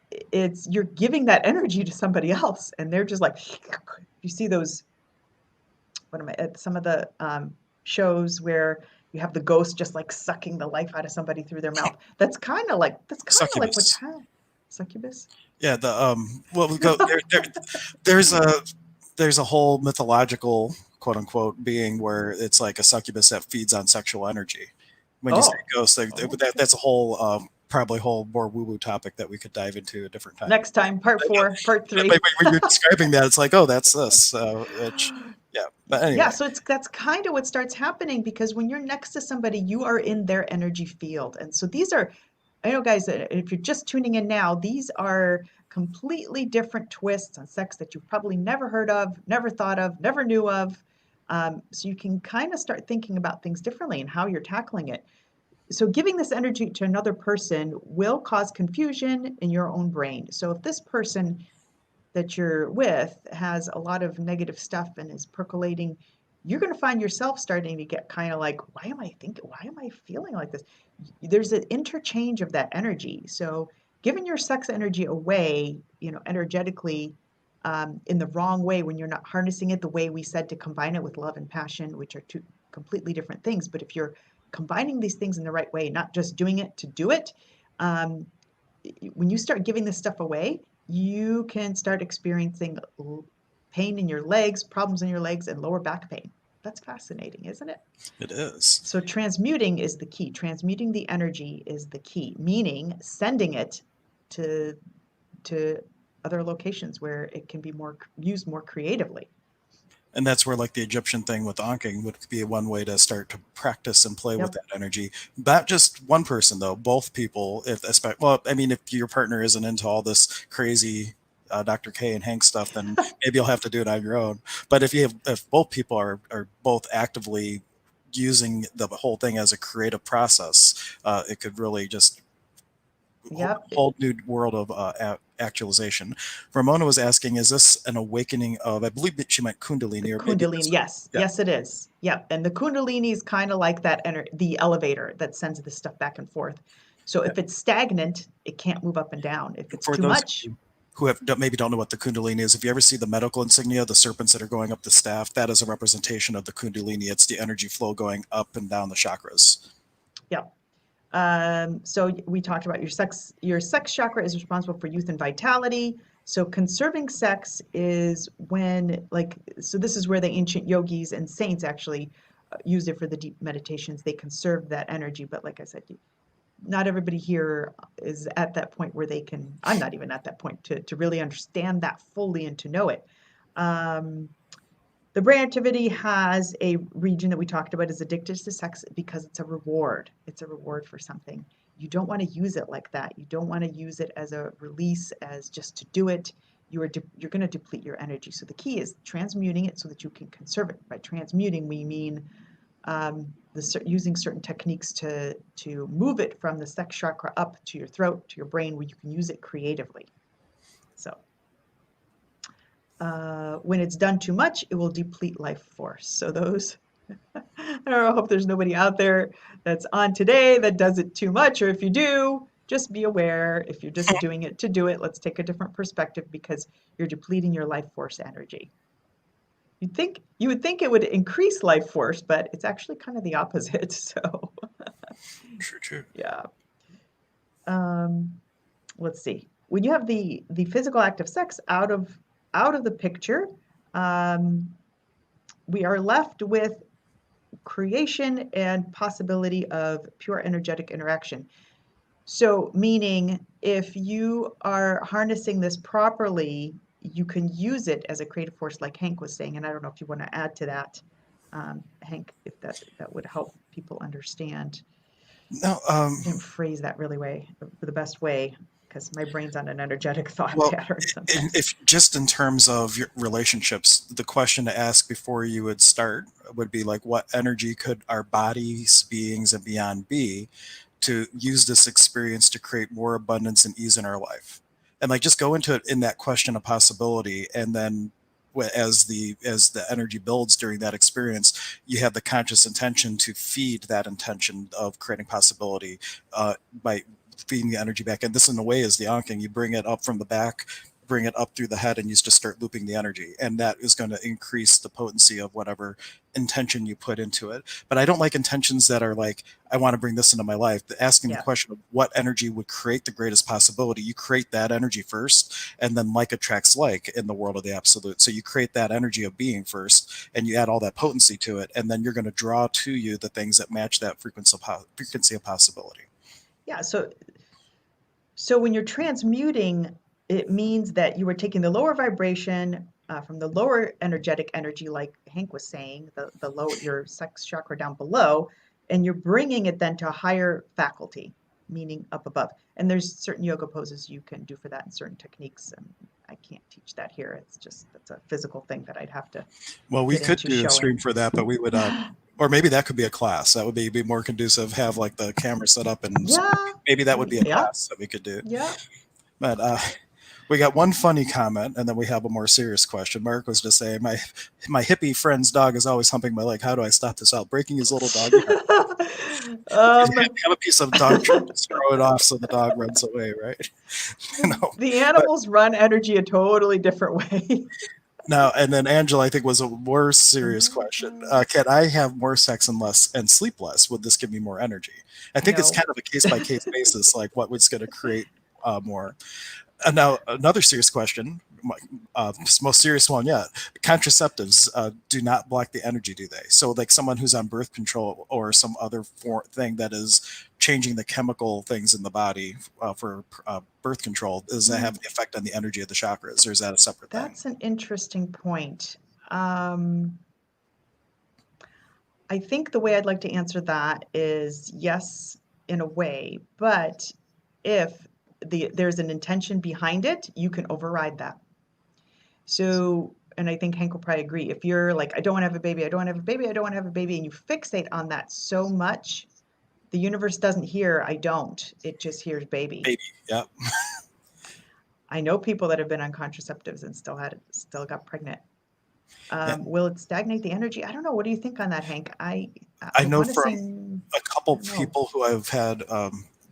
Speaker 2: you're giving that energy to somebody else, and they're just like, you see those what am I at some of the shows where you have the ghost just like sucking the life out of somebody through their mouth. That's kind of like what's
Speaker 1: Succubus.
Speaker 2: happening. Succubus.
Speaker 1: Yeah, the well, we go there's a whole mythological quote unquote being where it's like a succubus that feeds on sexual energy. When you say
Speaker 2: Oh,
Speaker 1: ghost,
Speaker 2: okay.
Speaker 1: that's a whole probably whole more woo woo topic that we could dive into a different time.
Speaker 2: Next time, part
Speaker 1: Yeah,
Speaker 2: 4, part
Speaker 1: yeah, but
Speaker 2: 3.
Speaker 1: when you're describing that, it's like, oh, that's this. Yeah. But
Speaker 2: Yeah,
Speaker 1: anyway,
Speaker 2: so that's kind of what starts happening because when you're next to somebody, you are in their energy field. And so these are, I know, guys, if you're just tuning in now, these are completely different twists on sex that you've probably never heard of, never thought of, never knew of. So you can kind of start thinking about things differently and how you're tackling it. So giving this energy to another person will cause confusion in your own brain. So if this person that you're with has a lot of negative stuff and is percolating, you're going to find yourself starting to get kind of like, why am I feeling like this? There's an interchange of that energy. So giving your sex energy away, energetically, in the wrong way, when you're not harnessing it the way we said to combine it with love and passion, which are two completely different things. But if you're combining these things in the right way, not just doing it to do it, um, when you start giving this stuff away, you can start experiencing pain in your legs, problems in your legs, and lower back pain. That's fascinating, isn't it?
Speaker 1: it is.
Speaker 2: So transmuting is the key. Transmuting the energy is the key, meaning sending it to to other locations where it can be more used more creatively.
Speaker 1: And that's where like the Egyptian thing with anking would be one way to start to practice and play with
Speaker 2: Yep.
Speaker 1: that energy. Not just one person though, both people. Well, I mean, if your partner isn't into all this crazy Dr. K and Hank stuff, then maybe you'll have to do it on your own. But if both people are both actively using the whole thing as a creative process, it could really just
Speaker 2: Yep.
Speaker 1: whole new world of actualization. Ramona was asking, is this an awakening of, I believe that she meant
Speaker 2: The
Speaker 1: Kundalini, or maybe
Speaker 2: Kundalini,
Speaker 1: that's,
Speaker 2: yes,
Speaker 1: yeah,
Speaker 2: yes, it is. Yep. And the Kundalini is kind of like the elevator that sends this stuff back and forth. So
Speaker 1: yeah.
Speaker 2: if it's stagnant, it can't move up and down. If it's
Speaker 1: For
Speaker 2: too
Speaker 1: those of
Speaker 2: much,
Speaker 1: you maybe don't know what the Kundalini is, if you ever see the medical insignia, the serpents that are going up the staff, that is a representation of the Kundalini. It's the energy flow going up and down the chakras.
Speaker 2: Yeah. So we talked about your sex chakra is responsible for youth and vitality. So conserving sex is when, like, so this is where the ancient yogis and saints actually use it for the deep meditations. They conserve that energy. But like I said, not everybody here is at that point where they can, I'm not even at that point to really understand that fully and to know it. The brain activity has a region that we talked about is addicted to sex because it's a reward. It's a reward for something. You don't want to use it like that. You don't want to use it as a release, as just to do it. You're going to deplete your energy. So the key is transmuting it so that you can conserve it. By transmuting, we mean using certain techniques to move it from the sex chakra up to your throat, to your brain, where you can use it creatively. So when it's done too much, it will deplete life force. So those, I hope there's nobody out there that's on today that does it too much, or if you do, just be aware. If you're just doing it to do it, let's take a different perspective because you're depleting your life force energy. You would think it would increase life force, but it's actually kind of the opposite. So
Speaker 1: True.
Speaker 2: yeah. Let's see. When you have the physical act of sex out of the picture, we are left with creation and possibility of pure energetic interaction. So meaning if you are harnessing this properly, you can use it as a creative force like Hank was saying. And I don't know if you want to add to that, Hank, if that would help people understand.
Speaker 1: No,
Speaker 2: I didn't phrase that the best way because my brain's on an energetic thought
Speaker 1: well,
Speaker 2: pattern sometimes.
Speaker 1: if just in terms of your relationships, the question to ask before you would start would be like, what energy could our bodies, beings, and beyond be to use this experience to create more abundance and ease in our life? And like, just go into it in that question of possibility, and then as the energy builds during that experience, you have the conscious intention to feed that intention of creating possibility by feeding the energy back. And this, in a way, is the anking. You bring it up from the back, bring it up through the head, and you just start looping the energy. And that is going to increase the potency of whatever intention you put into it. But I don't like intentions that are like, I want to bring this into my life. Asking the
Speaker 2: Yeah.
Speaker 1: question of what energy would create the greatest possibility, you create that energy first, and then like attracts like in the world of the absolute. So you create that energy of being first, and you add all that potency to it, and then you're going to draw to you the things that match that frequency of possibility.
Speaker 2: Yeah. So when you're transmuting, it means that you are taking the lower vibration from the lower energetic energy, like Hank was saying, the low, your sex chakra down below, and you're bringing it then to a higher faculty, meaning up above. And there's certain yoga poses you can do for that and certain techniques. And I can't teach that here. That's a physical thing that I'd have to
Speaker 1: Well, we
Speaker 2: get
Speaker 1: could
Speaker 2: into
Speaker 1: do a stream
Speaker 2: showing.
Speaker 1: for that, but we would, or maybe that could be a class. That would be more conducive. Have like the camera set up, and
Speaker 2: Yeah,
Speaker 1: maybe that would be a
Speaker 2: yeah,
Speaker 1: class that we could do.
Speaker 2: yeah.
Speaker 1: But we got one funny comment, and then we have a more serious question. Mark was just saying, my hippie friend's dog is always humping my leg. How do I stop this out? Breaking his little doggy heart. If you
Speaker 2: um,
Speaker 1: have a piece of dog treat, just throw it off so the dog runs away, right? No,
Speaker 2: the
Speaker 1: but
Speaker 2: animals run energy a totally different way.
Speaker 1: now, and then Angela, I think, was a more serious question. Can I have more sex and sleep less? Would this give me more energy? I think it's
Speaker 2: No.
Speaker 1: kind of a case by case basis, like what was going to create more. Now, another serious question, most serious one yet. Contraceptives do not block the energy, do they? So, like someone who's on birth control or some other thing that is changing the chemical things in the body for birth control, does that have
Speaker 2: Mm,
Speaker 1: an effect on the energy of the chakras, or is that a separate thing?
Speaker 2: that's an interesting point. I think the way I'd like to answer that is yes, in a way, but if there's an intention behind it, you can override that. So, and I think Hank will probably agree. If you're like, I don't want to have a baby, I don't want to have a baby, I don't want to have a baby, and you fixate on that so much, the universe doesn't hear I don't. It just hears baby.
Speaker 1: Baby, yeah.
Speaker 2: I know people that have been on contraceptives and still got pregnant.
Speaker 1: Yeah.
Speaker 2: Will it stagnate the energy? I don't know. What do you think on that, Hank?
Speaker 1: I
Speaker 2: I
Speaker 1: know
Speaker 2: want to
Speaker 1: from
Speaker 2: say,
Speaker 1: a couple
Speaker 2: I don't know.
Speaker 1: people who I've had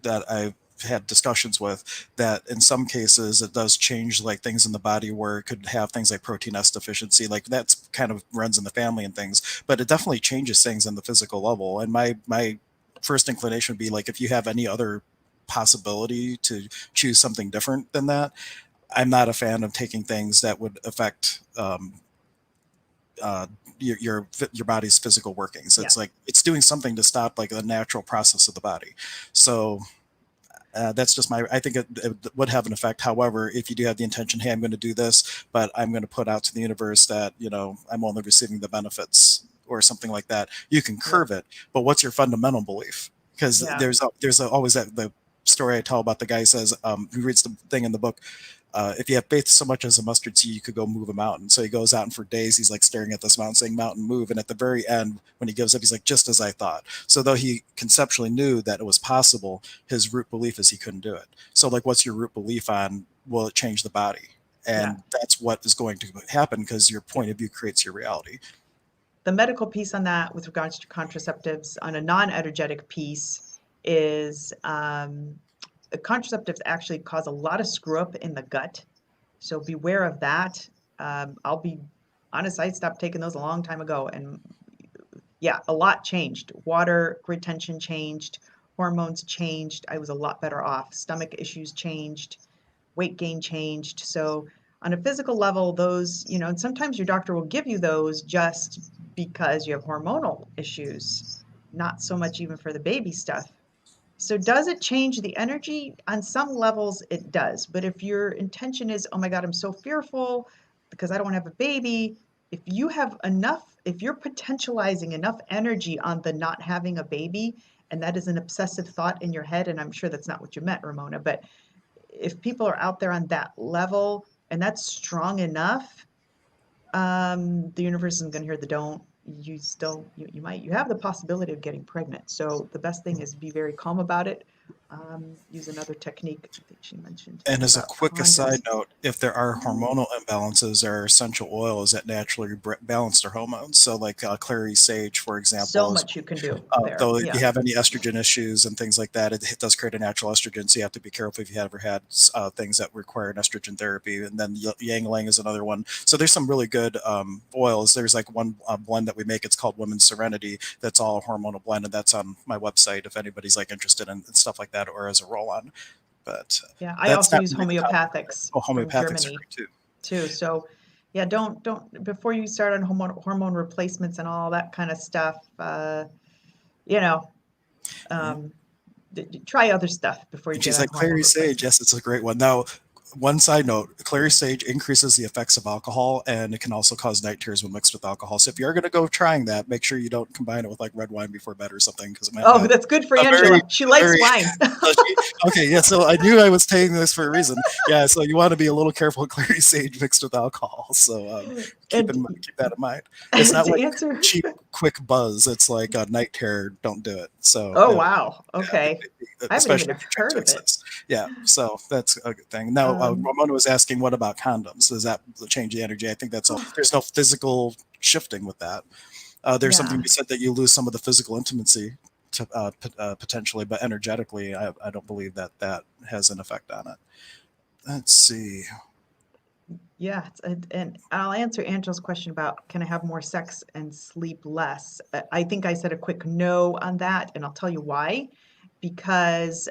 Speaker 1: that I had discussions with, that in some cases it does change like things in the body where it could have things like protein S deficiency, like that's kind of runs in the family and things, but it definitely changes things in the physical level. And my first inclination would be like, if you have any other possibility to choose something different than that, I'm not a fan of taking things that would affect uh, your body's physical workings.
Speaker 2: Yeah.
Speaker 1: It's like it's doing something to stop like the natural process of the body. So that's just my. I think it would have an effect. However, if you do have the intention, hey, I'm going to do this, but I'm going to put out to the universe that I'm only receiving the benefits or something like that, you can
Speaker 2: Yeah.
Speaker 1: curve it. But what's your fundamental belief? Because
Speaker 2: Yeah.
Speaker 1: always that the story I tell about the guy says who reads the thing in the book, if you have faith so much as a mustard seed, you could go move a mountain. So he goes out and for days he's like staring at this mountain, saying, "Mountain, move!" And at the very end, when he gives up, he's like, "Just as I thought." So though he conceptually knew that it was possible, his root belief is he couldn't do it. So like, what's your root belief on? Will it change the body?
Speaker 2: Yeah.
Speaker 1: And that's what is going to happen because your point of view creates your reality.
Speaker 2: The medical piece on that with regards to contraceptives on a non-energetic piece is contraceptives actually cause a lot of screw up in the gut. So beware of that. I'll be honest, I stopped taking those a long time ago. And yeah, a lot changed. Water retention changed, hormones changed. I was a lot better off. Stomach issues changed, weight gain changed. So on a physical level, those, and sometimes your doctor will give you those just because you have hormonal issues, not so much even for the baby stuff. So does it change the energy? On some levels, it does. But if your intention is, oh my God, I'm so fearful because I don't want to have a baby, if you're potentializing enough energy on the not having a baby, and that is an obsessive thought in your head, and I'm sure that's not what you meant, Ramona, but if people are out there on that level and that's strong enough, the universe isn't going to hear the don't. You have the possibility of getting pregnant. So the best thing is be very calm about it. Use another technique that she mentioned
Speaker 1: And as a
Speaker 2: about
Speaker 1: quick aside
Speaker 2: condoms.
Speaker 1: note, if there are hormonal imbalances, there are essential oils that naturally balance their hormones. So, like clary sage, for
Speaker 2: So
Speaker 1: example, is
Speaker 2: much you can do there.
Speaker 1: though if you
Speaker 2: Yeah.
Speaker 1: have any estrogen issues and things like that, it does create a natural estrogen. So you have to be careful if you ever had things that require an estrogen therapy. And then Yang Lang is another one. So there's some really good oils. There's like one blend that we make. It's called Women's Serenity. That's all hormonal blend, and that's on my website if anybody's like interested in stuff like that or as a roll-on. But
Speaker 2: Yeah. I
Speaker 1: that's
Speaker 2: also
Speaker 1: not
Speaker 2: use
Speaker 1: really the topic of it.
Speaker 2: homeopathics
Speaker 1: Oh,
Speaker 2: from
Speaker 1: homeopathics are
Speaker 2: Germany
Speaker 1: great too.
Speaker 2: too. So yeah, don't before you start on hormone replacements and all that kind of stuff, you know,
Speaker 1: Yeah.
Speaker 2: um, try other stuff before you
Speaker 1: And
Speaker 2: get
Speaker 1: she's
Speaker 2: on
Speaker 1: like,
Speaker 2: hormone
Speaker 1: Clary Sage, yes,
Speaker 2: replacements.
Speaker 1: it's a great one. Now, one side note, Clary Sage increases the effects of alcohol and it can also cause night terrors when mixed with alcohol. So if you're going to go trying that, make sure you don't combine it with like red wine before bed or something because it might
Speaker 2: Oh,
Speaker 1: have
Speaker 2: that's good for
Speaker 1: a very,
Speaker 2: Angela. She likes
Speaker 1: very,
Speaker 2: wine.
Speaker 1: so okay, yeah, so I knew I was taking this for a reason. Yeah, so you want to be a little careful with Clary Sage mixed with alcohol. So
Speaker 2: And
Speaker 1: keep that in mind. It's not
Speaker 2: to
Speaker 1: like
Speaker 2: answer,
Speaker 1: cheap, quick buzz. It's like a night terror. Don't do it. So,
Speaker 2: oh wow, okay. I haven't even
Speaker 1: especially if you're trying
Speaker 2: heard
Speaker 1: to
Speaker 2: of it.
Speaker 1: exist. Yeah, so that's a good thing. Now,
Speaker 2: Um,
Speaker 1: Ramona was asking, what about condoms? Does that change the energy? I think that's all. There's no physical shifting with that. There's something to
Speaker 2: yeah,
Speaker 1: be said that you lose some of the physical intimacy potentially, but energetically, I don't believe that that has an effect on it. Let's see.
Speaker 2: yeah, and I'll answer Angela's question about can I have more sex and sleep less? I think I said a quick no on that, and I'll tell you why. Because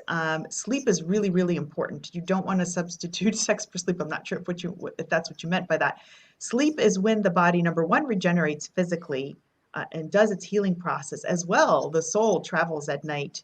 Speaker 2: sleep is really, really important. You don't want to substitute sex for sleep. I'm not sure if that's what you meant by that. Sleep is when the body, number one, regenerates physically and does its healing process as well. The soul travels at night,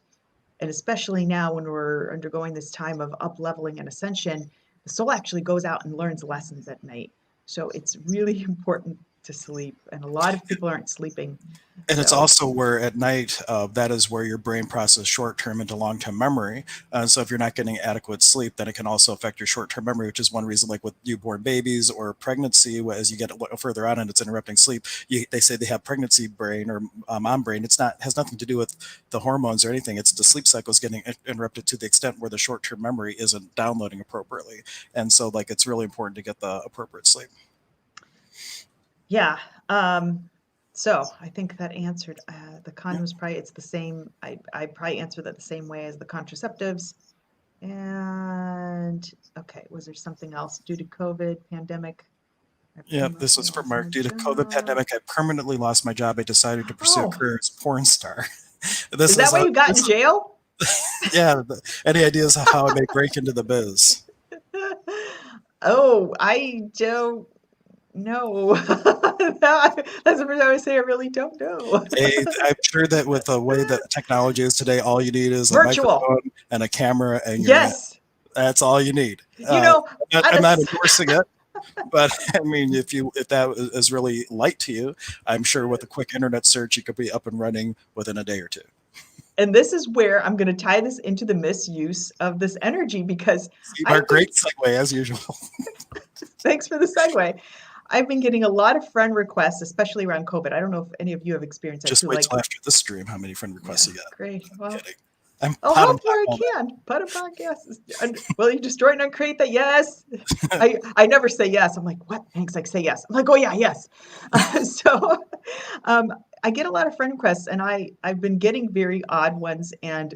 Speaker 2: and especially now when we're undergoing this time of up leveling and ascension, the soul actually goes out and learns lessons at night. So it's really important to sleep, and a lot of people aren't sleeping.
Speaker 1: And it's
Speaker 2: So,
Speaker 1: also where at night, that is where your brain processes short term into long term memory. So if you're not getting adequate sleep, then it can also affect your short term memory, which is one reason, like with newborn babies or pregnancy, as you get further on and it's interrupting sleep, they say they have pregnancy brain or mom brain. It's not has nothing to do with the hormones or anything. It's the sleep cycle is getting interrupted to the extent where the short term memory isn't downloading appropriately. And so, like, it's really important to get the appropriate sleep.
Speaker 2: yeah. So I think that answered the
Speaker 1: Yeah.
Speaker 2: condoms. Probably it's the same. I probably answered that the same way as the contraceptives. And okay, was there something else due to COVID pandemic? I
Speaker 1: Yeah, this
Speaker 2: permanently
Speaker 1: was for
Speaker 2: lost my
Speaker 1: Mark. Due to COVID
Speaker 2: job.
Speaker 1: pandemic, I permanently lost my job. I decided to pursue a
Speaker 2: Oh,
Speaker 1: career as a porn star. This
Speaker 2: is that
Speaker 1: is
Speaker 2: why
Speaker 1: a
Speaker 2: you got
Speaker 1: this
Speaker 2: in
Speaker 1: is
Speaker 2: jail?
Speaker 1: yeah. Any ideas of how I may break into the biz?
Speaker 2: Oh, I don't know. That's the first time I say I really don't know.
Speaker 1: I'm sure that with the way that technology is today, all you need is a
Speaker 2: Virtual.
Speaker 1: microphone and a camera, and you're in.
Speaker 2: Yes.
Speaker 1: That's all you need.
Speaker 2: You know, on a
Speaker 1: I'm not endorsing it, but I mean, if that is really light to you, I'm sure with a quick internet search, you could be up and running within a day or two.
Speaker 2: and this is where I'm going to tie this into the misuse of this energy because
Speaker 1: See,
Speaker 2: I've
Speaker 1: Mark,
Speaker 2: been,
Speaker 1: great segue as usual.
Speaker 2: thanks for the segue. I've been getting a lot of friend requests, especially around COVID. I don't know if any of you have experienced that
Speaker 1: Just
Speaker 2: too.
Speaker 1: wait
Speaker 2: Like,
Speaker 1: till after this stream, how many friend
Speaker 2: yeah,
Speaker 1: requests you got?
Speaker 2: great. Well,
Speaker 1: Kidding. I'm
Speaker 2: I'll
Speaker 1: pot and
Speaker 2: help
Speaker 1: pot
Speaker 2: where I
Speaker 1: all that.
Speaker 2: can. Put a podcast. Will you destroy and uncreate that? Yes. I never say yes. I'm like, what? Hank's like, say yes. I'm like, oh yeah, yes. So I get a lot of friend requests, and I've been getting very odd ones, and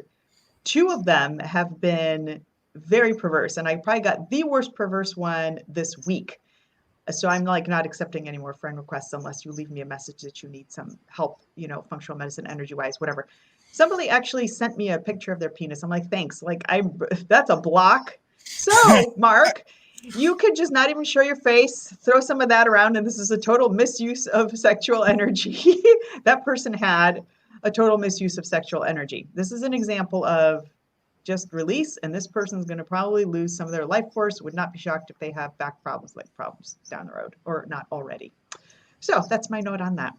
Speaker 2: two of them have been very perverse, and I probably got the worst perverse one this week. So I'm like not accepting any more friend requests unless you leave me a message that you need some help, functional medicine, energy wise, whatever. Somebody actually sent me a picture of their penis. I'm like, thanks. Like that's a block. So, Mark, you could just not even show your face, throw some of that around, and this is a total misuse of sexual energy. That person had a total misuse of sexual energy. This is an example of just release, and this person's going to probably lose some of their life force. Would not be shocked if they have back problems, leg problems down the road, or not already. So that's my note on that.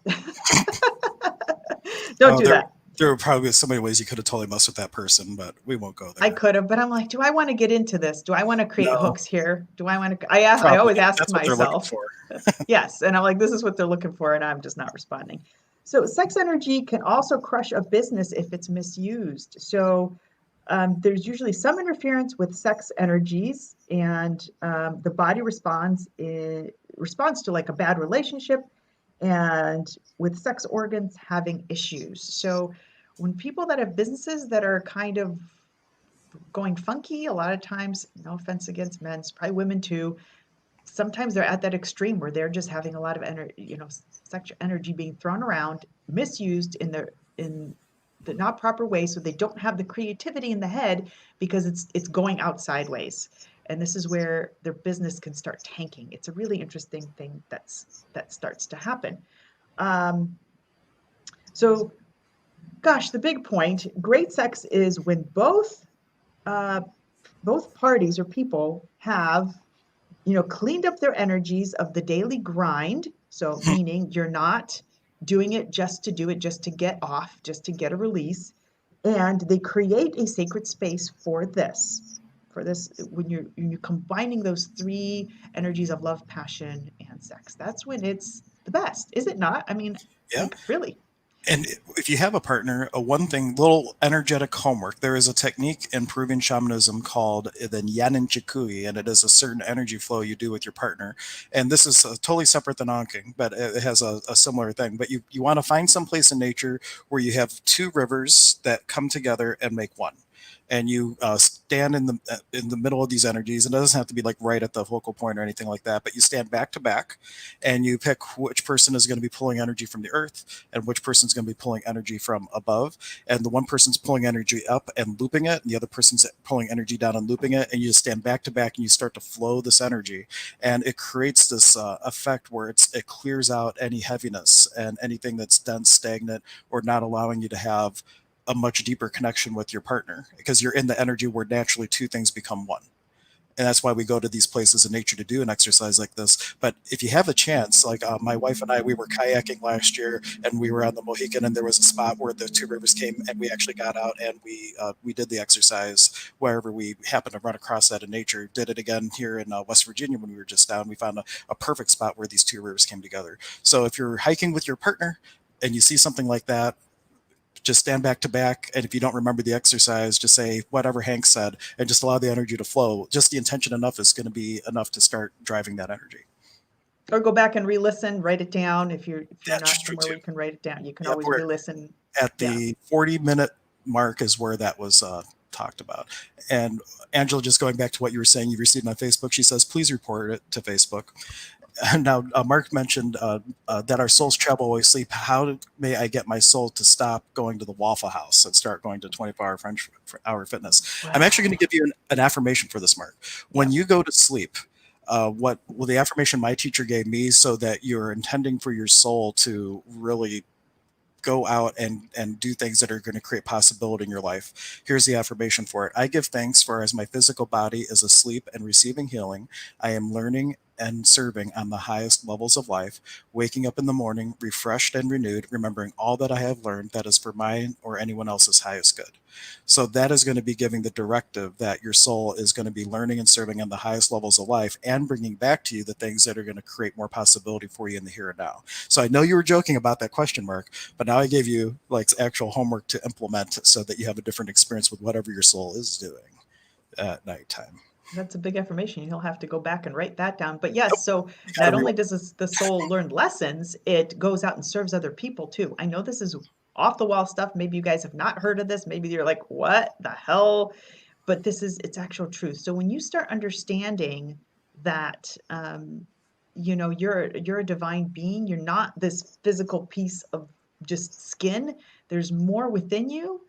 Speaker 2: Don't
Speaker 1: Oh,
Speaker 2: do that.
Speaker 1: there were probably so many ways you could have totally messed with that person, but we won't go
Speaker 2: I
Speaker 1: there.
Speaker 2: could have, but I'm like, do I want to get into this? Do I want to create
Speaker 1: No,
Speaker 2: hooks here? Do I want to? I
Speaker 1: probably
Speaker 2: always ask
Speaker 1: that's what they're looking
Speaker 2: myself,
Speaker 1: for.
Speaker 2: yes, and I'm like, this is what they're looking for, and I'm just not responding. So sex energy can also crush a business if it's misused. So there's usually some interference with sex energies, and the body responds to like a bad relationship, and with sex organs having issues. So when people that have businesses that are kind of going funky, a lot of times, no offense against men, it's probably women too. Sometimes they're at that extreme where they're just having a lot of energy, sexual energy being thrown around, misused in the not proper way, so they don't have the creativity in the head because it's going out sideways. And this is where their business can start tanking. It's a really interesting thing that starts to happen. Um, so, gosh, the big point: great sex is when uh, both parties or people have cleaned up their energies of the daily grind. So, meaning you're not doing it just to do it, just to get off, just to get a release. And they create a sacred space for this. For this, when you're combining those three energies of love, passion, and sex, that's when it's the best, is it not? I mean,
Speaker 1: Yeah.
Speaker 2: like really.
Speaker 1: And if you have a partner, a one thing, little energetic homework, there is a technique in Peruvian shamanism called the Yanin Chikui, and it is a certain energy flow you do with your partner. And this is totally separate than Anking, but it has a similar thing. But you want to find some place in nature where you have two rivers that come together and make one. And you stand in the middle of these energies. And it doesn't have to be like right at the focal point or anything like that, but you stand back to back, and you pick which person is going to be pulling energy from the earth and which person's going to be pulling energy from above. And the one person's pulling energy up and looping it, and the other person's pulling energy down and looping it. And you just stand back to back and you start to flow this energy. And it creates this effect where it clears out any heaviness and anything that's dense, stagnant, or not allowing you to have a much deeper connection with your partner because you're in the energy where naturally two things become one. And that's why we go to these places in nature to do an exercise like this. But if you have a chance, like my wife and I, we were kayaking last year, and we were on the Mohican, and there was a spot where the two rivers came, and we actually got out and we did the exercise wherever we happened to run across that in nature. Did it again here in West Virginia when we were just down. We found a perfect spot where these two rivers came together. So if you're hiking with your partner and you see something like that, just stand back to back. And if you don't remember the exercise, just say whatever Hank said and just allow the energy to flow. Just the intention enough is going to be enough to start driving that energy.
Speaker 2: Or go back and re-listen, write it down. If you're
Speaker 1: That's
Speaker 2: not
Speaker 1: true
Speaker 2: somewhere
Speaker 1: too.
Speaker 2: where you can write it down, you can
Speaker 1: Yep.
Speaker 2: always
Speaker 1: We're
Speaker 2: re-listen.
Speaker 1: at
Speaker 2: Yeah.
Speaker 1: the 40-minute mark is where that was talked about. And Angela, just going back to what you were saying, you received on Facebook, she says, please report it to Facebook. Now, Mark mentioned that our souls travel while we sleep. How may I get my soul to stop going to the Waffle House and start going to 24-hour French hour fitness? I'm actually going
Speaker 2: Wow.
Speaker 1: to give you an affirmation for this, Mark. When
Speaker 2: Yep.
Speaker 1: you go to sleep, what well, the affirmation my teacher gave me, so that you're intending for your soul to really go out and do things that are going to create possibility in your life. Here's the affirmation for it. I give thanks for as my physical body is asleep and receiving healing, I am learning and serving on the highest levels of life, waking up in the morning refreshed and renewed, remembering all that I have learned that is for mine or anyone else's highest good. So that is going to be giving the directive that your soul is going to be learning and serving on the highest levels of life and bringing back to you the things that are going to create more possibility for you in the here and now. So I know you were joking about that question mark, but now I gave you like actual homework to implement so that you have a different experience with whatever your soul is doing at nighttime.
Speaker 2: That's a big affirmation. You'll have to go back and write that down. But yes,
Speaker 1: Nope,
Speaker 2: so
Speaker 1: you got to
Speaker 2: not
Speaker 1: rewind.
Speaker 2: only does the soul learn lessons, it goes out and serves other people too. I know this is off the wall stuff. Maybe you guys have not heard of this. Maybe you're like, what the hell? But it's actual truth. So when you start understanding that, you're a divine being. You're not this physical piece of just skin. There's more within you.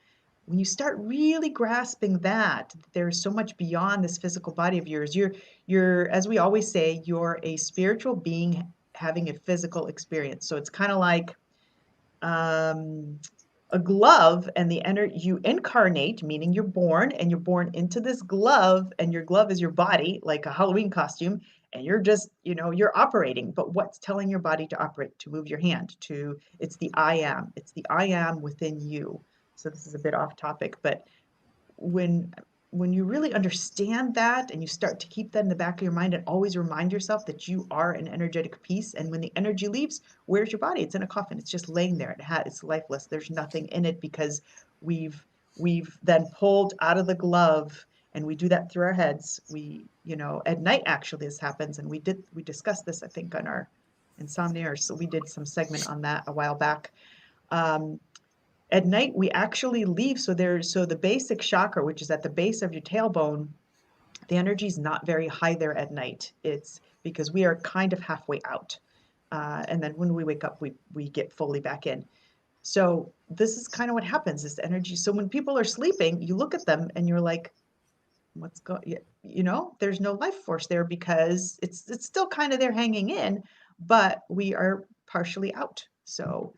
Speaker 2: When you start really grasping that there's so much beyond this physical body of yours, you're, as we always say, you're a spiritual being having a physical experience. So it's kind of like um, a glove, and the energy you incarnate, meaning you're born into this glove, and your glove is your body, like a Halloween costume, and you're just, you're operating. But what's telling your body to operate, to move your hand, to it's the I am within you. So this is a bit off topic, but when when you really understand that and you start to keep that in the back of your mind and always remind yourself that you are an energetic piece, and when the energy leaves, where's your body? It's in a coffin. It's just laying there. It's lifeless. There's nothing in it because we've we've then pulled out of the glove, and we do that through our heads. At night actually this happens, and we discussed this I think on our insomnia, or so we did some segment on that a while back. Um, at night, we actually leave. So the basic chakra, which is at the base of your tailbone, the energy is not very high there at night. It's because we are kind of halfway out. And then when we wake up, we get fully back in. So this is kind of what happens, this energy. So when people are sleeping, you look at them and you're like, what's going, there's no life force there because it's still kind of there hanging in, but we are partially out. So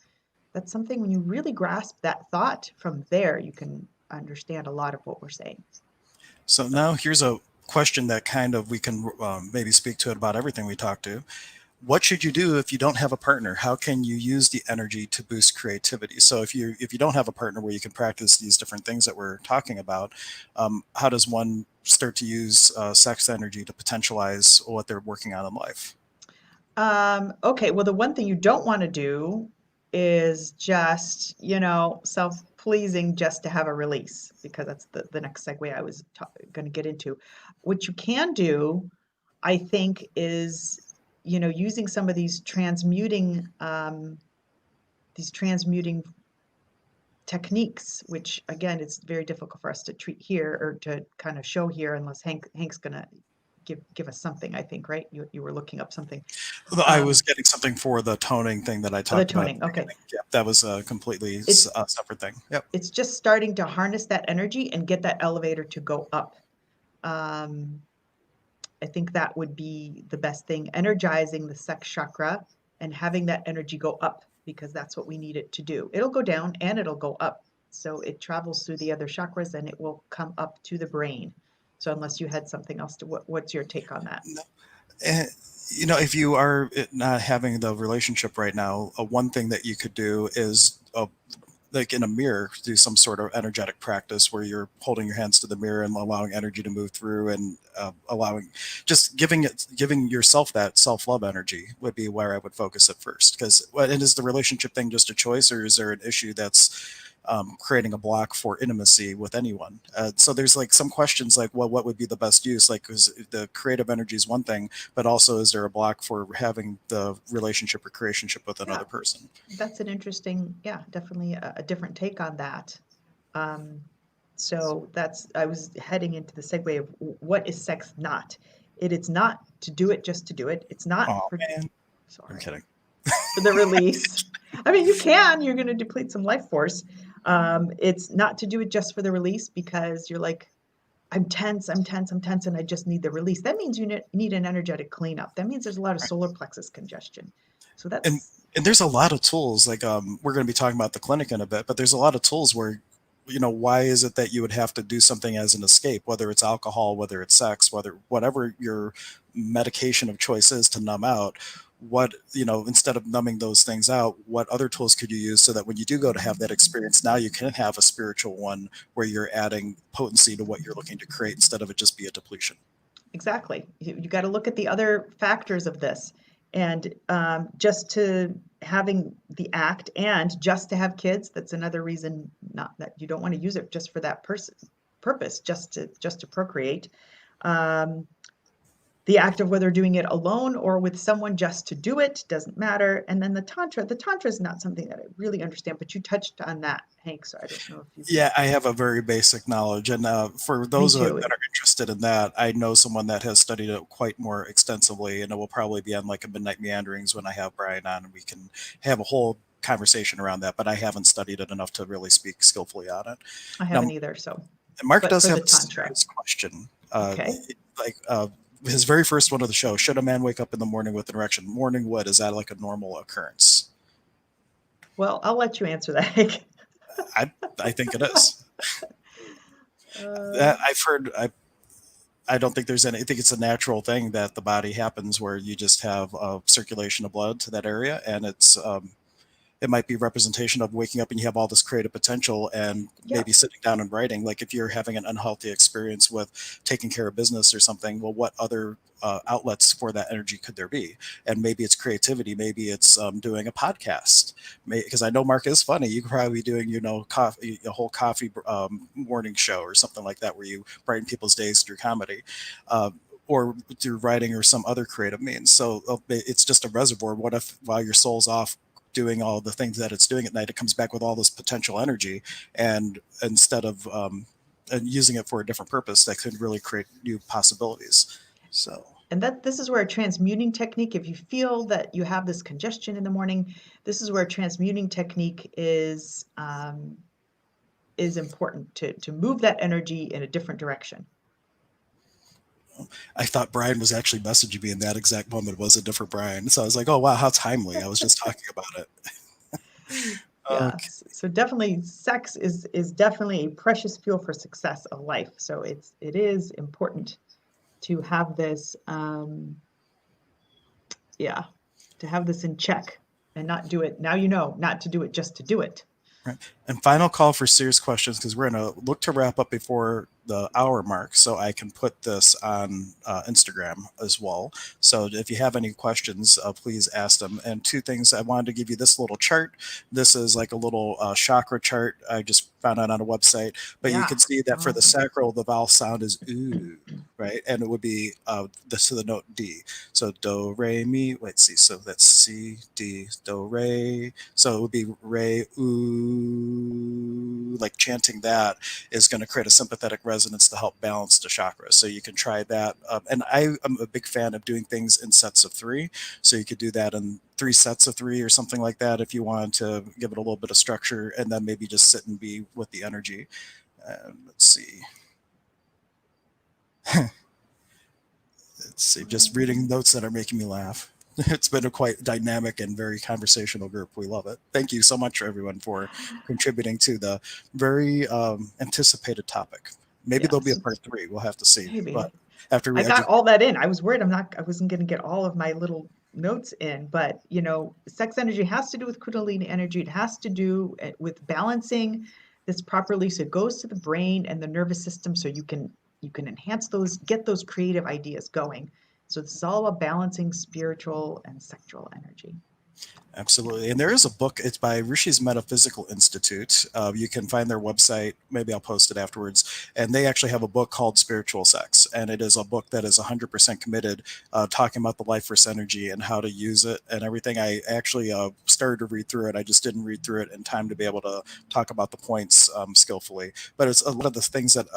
Speaker 2: that's something, when you really grasp that thought from there, you can understand a lot of what we're saying.
Speaker 1: So
Speaker 2: So,
Speaker 1: now here's a question that kind of we can maybe speak to it about everything we talked to. What should you do if you don't have a partner? How can you use the energy to boost creativity? So if you don't have a partner where you can practice these different things that we're talking about, how does one start to use sex energy to potentialize what they're working on in life?
Speaker 2: okay, well, the one thing you don't want to do is just, self-pleasing just to have a release, because that's the next segue I was going to get into. What you can do, I think, is, using some of these transmuting techniques, which again, it's very difficult for us to treat here or to kind of show here unless Hank's gonna give us something, I think, right? You were looking up something.
Speaker 1: I was getting something for the toning thing that I
Speaker 2: The
Speaker 1: talked about at
Speaker 2: toning,
Speaker 1: the
Speaker 2: okay.
Speaker 1: beginning. Yeah, that was a completely
Speaker 2: It's
Speaker 1: separate thing. Yep.
Speaker 2: it's just starting to harness that energy and get that elevator to go up. Um, I think that would be the best thing, energizing the sex chakra and having that energy go up, because that's what we need it to do. It'll go down and it'll go up. So it travels through the other chakras and it will come up to the brain. So unless you had something else what's your take on that?
Speaker 1: And, if you are not having the relationship right now, one thing that you could do is like in a mirror, do some sort of energetic practice where you're holding your hands to the mirror and allowing energy to move through, and allowing, just giving yourself that self-love energy would be where I would focus at first. Because, and is the relationship thing just a choice, or is there an issue that's creating a block for intimacy with anyone? So there's like some questions like, well, what would be the best use? Like, because the creative energy is one thing, but also is there a block for having the relationship or creationship with
Speaker 2: Yeah,
Speaker 1: another person?
Speaker 2: that's an interesting, yeah, definitely a different take on that. Um, So I was heading into the segue of what is sex not? It is not to do it just to do it. It's not
Speaker 1: Oh
Speaker 2: for,
Speaker 1: man, I'm
Speaker 2: sorry,
Speaker 1: kidding.
Speaker 2: for the release. I mean, you can, you're going to deplete some life force. It's not to do it just for the release because you're like, I'm tense, I'm tense, I'm tense, and I just need the release. That means you need an energetic cleanup. That means there's a lot of solar plexus congestion. So
Speaker 1: and
Speaker 2: that's,
Speaker 1: and there's a lot of tools like we're going to be talking about the clinic in a bit, but there's a lot of tools where why is it that you would have to do something as an escape, whether it's alcohol, whether it's sex, whatever your medication of choice is to numb out. What instead of numbing those things out, what other tools could you use so that when you do go to have that experience, now you can have a spiritual one where you're adding potency to what you're looking to create instead of it just be a depletion.
Speaker 2: exactly. You got to look at the other factors of this. And just to having the act and just to have kids, that's another reason not that you don't want to use it just for that purpose, just to procreate. Um, the act of whether doing it alone or with someone just to do it doesn't matter. And then the tantra is not something that I really understand, but you touched on that, Hank. So I don't know if you've.
Speaker 1: Yeah, I have a very basic knowledge, and for
Speaker 2: Me
Speaker 1: those
Speaker 2: too.
Speaker 1: that are interested in that, I know someone that has studied it quite more extensively, and it will probably be on like a midnight meanderings when I have Brian on, and we can have a whole conversation around that. But I haven't studied it enough to really speak skillfully on it.
Speaker 2: I haven't
Speaker 1: Now,
Speaker 2: either. So,
Speaker 1: Mark
Speaker 2: but
Speaker 1: does
Speaker 2: for
Speaker 1: have
Speaker 2: the
Speaker 1: a
Speaker 2: tantra,
Speaker 1: serious question.
Speaker 2: okay.
Speaker 1: Like his very first one of the show: should a man wake up in the morning with an erection? Morning wood, is that like a normal occurrence?
Speaker 2: Well, I'll let you answer that, Hank.
Speaker 1: I think it is.
Speaker 2: Uh,
Speaker 1: That I've heard. I don't think there's any. I think it's a natural thing that the body happens where you just have a circulation of blood to that area, and it might be representation of waking up and you have all this creative potential and
Speaker 2: yeah,
Speaker 1: maybe sitting down and writing. Like if you're having an unhealthy experience with taking care of business or something, well, what other outlets for that energy could there be? And maybe it's creativity, maybe it's doing a podcast, because I know Mark is funny. You could probably be doing coffee, a whole coffee morning show or something like that where you brighten people's days through comedy. Or through writing or some other creative means. So it's just a reservoir. What if while your soul's off doing all the things that it's doing at night, it comes back with all this potential energy, and instead of and using it for a different purpose, that could really create new possibilities. So
Speaker 2: and this is where a transmuting technique, if you feel that you have this congestion in the morning, this is where a transmuting technique is important to move that energy in a different direction.
Speaker 1: I thought Brian was actually messaging me in that exact moment. It was a different Brian. So I was like, oh wow, how timely. I was just talking about it.
Speaker 2: Yeah,
Speaker 1: Okay.
Speaker 2: so definitely sex is definitely a precious fuel for success of life. So it is important to have this yeah, to have this in check and not do it. Now you know not to do it just to do it.
Speaker 1: Right. And final call for serious questions because we're going to look to wrap up before the hour mark so I can put this on Instagram as well. So if you have any questions, please ask them. And two things, I wanted to give you this little chart. This is like a little chakra chart I just found out on a website, but you
Speaker 2: Yeah,
Speaker 1: can see that for the
Speaker 2: awesome.
Speaker 1: sacral, the vowel sound is ooh, right? And it would be this to the note D. So do, re, mi, wait, see, so that's C, D, do, re. So it would be re, ooh, like chanting that is going to create a sympathetic resonance to help balance the chakras. So you can try that. And I am a big fan of doing things in sets of three. So you could do that in 3 sets of three or something like that if you wanted to give it a little bit of structure and then maybe just sit and be with the energy. Let's see. Let's see. Just reading notes that are making me laugh. It's been a quite dynamic and very conversational group. We love it. Thank you so much, everyone, for contributing to the very anticipated topic. Maybe there'll be a
Speaker 2: Yes,
Speaker 1: part three. We'll have to see.
Speaker 2: maybe.
Speaker 1: But after
Speaker 2: I
Speaker 1: we
Speaker 2: got
Speaker 1: educate,
Speaker 2: all that in. I was worried I wasn't going to get all of my little notes in, but sex energy has to do with Kundalini energy. It has to do with balancing this properly so it goes to the brain and the nervous system so you can enhance those, get those creative ideas going. So this is all about balancing spiritual and sexual energy.
Speaker 1: Absolutely. And there is a book, it's by Rishi's Metaphysical Institute. You can find their website. Maybe I'll post it afterwards. And they actually have a book called Spiritual Sex. And it is a book that is 100% committed, talking about the life force energy and how to use it and everything. I actually started to read through it. I just didn't read through it in time to be able to talk about the points skillfully. But it's a lot of the things that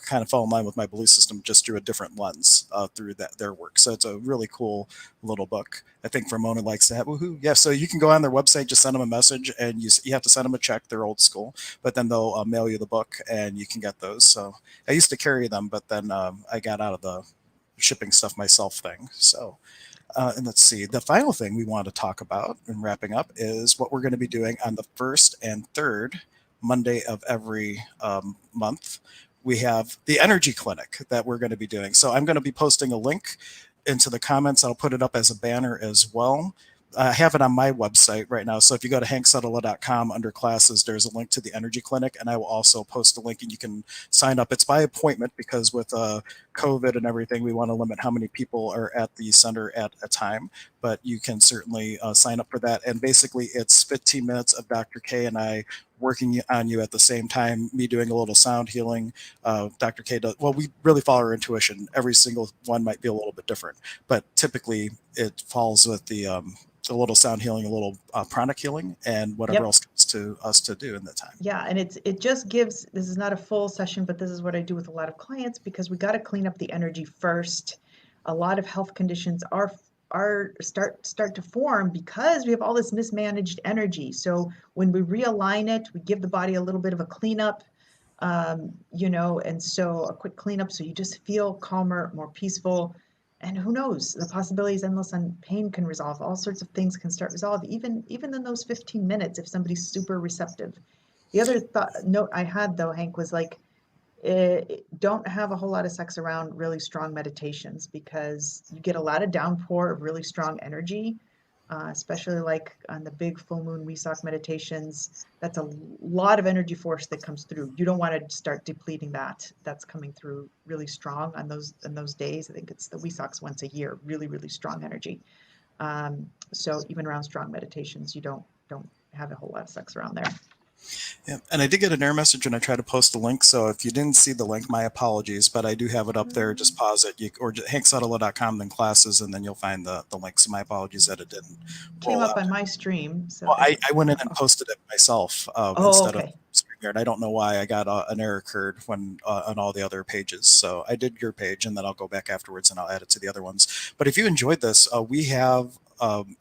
Speaker 1: kind of fell in line with my belief system just through a different lens through their work. So it's a really cool little book. I think Ramona likes to have woohoo. Yeah, so you can go on their website, just send them a message, and you have to send them a check. They're old school, but then they'll mail you the book, and you can get those. So I used to carry them, but then I got out of the shipping stuff myself thing. So and let's see, the final thing we want to talk about in wrapping up is what we're going to be doing on the first and third Monday of every month. We have the energy clinic that we're going to be doing. So I'm going to be posting a link into the comments. I'll put it up as a banner as well. I have it on my website right now. So if you go to hanksetala.com under classes, there's a link to the energy clinic, and I will also post a link and you can sign up. It's by appointment because with COVID and everything, we want to limit how many people are at the center at a time. But you can certainly sign up for that. And basically, it's 15 minutes of Dr. K and I working on you at the same time, me doing a little sound healing. Dr. K does, well, we really follow our intuition. Every single one might be a little bit different, but typically it falls with the a little sound healing, a little pranic healing, and whatever
Speaker 2: Yep.
Speaker 1: else comes to us to do in the time.
Speaker 2: Yeah, and it just gives, this is not a full session, but this is what I do with a lot of clients because we got to clean up the energy first. A lot of health conditions are start to form because we have all this mismanaged energy. So when we realign it, we give the body a little bit of a cleanup, and so a quick cleanup so you just feel calmer, more peaceful. And who knows, the possibilities endless, and pain can resolve, all sorts of things can start resolve even in those 15 minutes if somebody's super receptive. The other note I had though, Hank, was like, don't have a whole lot of sex around really strong meditations because you get a lot of downpour of really strong energy, especially like on the big full moon Wesak meditations. That's a lot of energy force that comes through. You don't want to start depleting that. That's coming through really strong on those days. I think it's the Wesaks once a year, really, really strong energy. So even around strong meditations, you don't have a whole lot of sex around there.
Speaker 1: Yeah, and I did get an error message, and I tried to post a link. So if you didn't see the link, my apologies, but I do have it up there. Just pause it, or hanksetala.com, then classes, and then you'll find the link. So my apologies that it didn't
Speaker 2: Came
Speaker 1: roll
Speaker 2: up
Speaker 1: out.
Speaker 2: on my stream, so
Speaker 1: Well,
Speaker 2: I
Speaker 1: I went in and posted it myself
Speaker 2: oh,
Speaker 1: instead of
Speaker 2: okay.
Speaker 1: StreamYard. I don't know why I got an error occurred when on all the other pages. So I did your page, and then I'll go back afterwards and I'll add it to the other ones. But if you enjoyed this, we have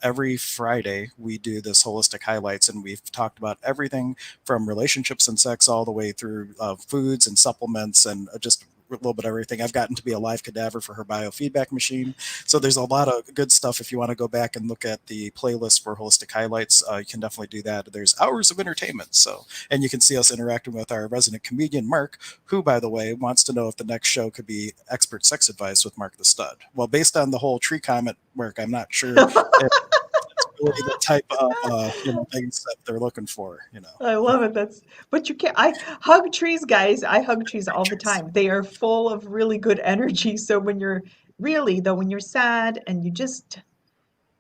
Speaker 1: every Friday we do this holistic highlights, and we've talked about everything from relationships and sex all the way through foods and supplements and just a little bit of everything. I've gotten to be a live cadaver for her biofeedback machine. So there's a lot of good stuff. If you want to go back and look at the playlist for holistic highlights, you can definitely do that. There's hours of entertainment. So, and you can see us interacting with our resident comedian, Mark, who, by the way, wants to know if the next show could be expert sex advice with Mark the Stud. Well, based on the whole tree comment, Mark, I'm not sure if that's really the type of, things that they're looking for,
Speaker 2: I love it. But you can't. I hug trees, guys. I hug trees all the time. They are full of really good energy. So when you're really though, when you're sad and you just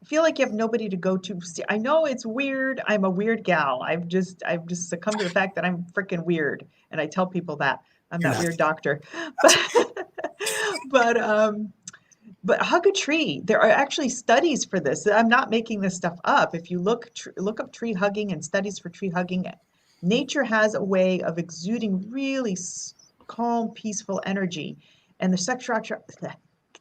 Speaker 2: feel like you have nobody to go to, see, I know it's weird. I'm a weird gal. I've just succumbed to the fact that I'm freaking weird, and I tell people that I'm
Speaker 1: You're
Speaker 2: that
Speaker 1: not.
Speaker 2: weird doctor.
Speaker 1: That's
Speaker 2: But
Speaker 1: okay.
Speaker 2: but but hug a tree. There are actually studies for this. I'm not making this stuff up. If you look up tree hugging and studies for tree hugging, nature has a way of exuding really calm, peaceful energy. And the sex chakra,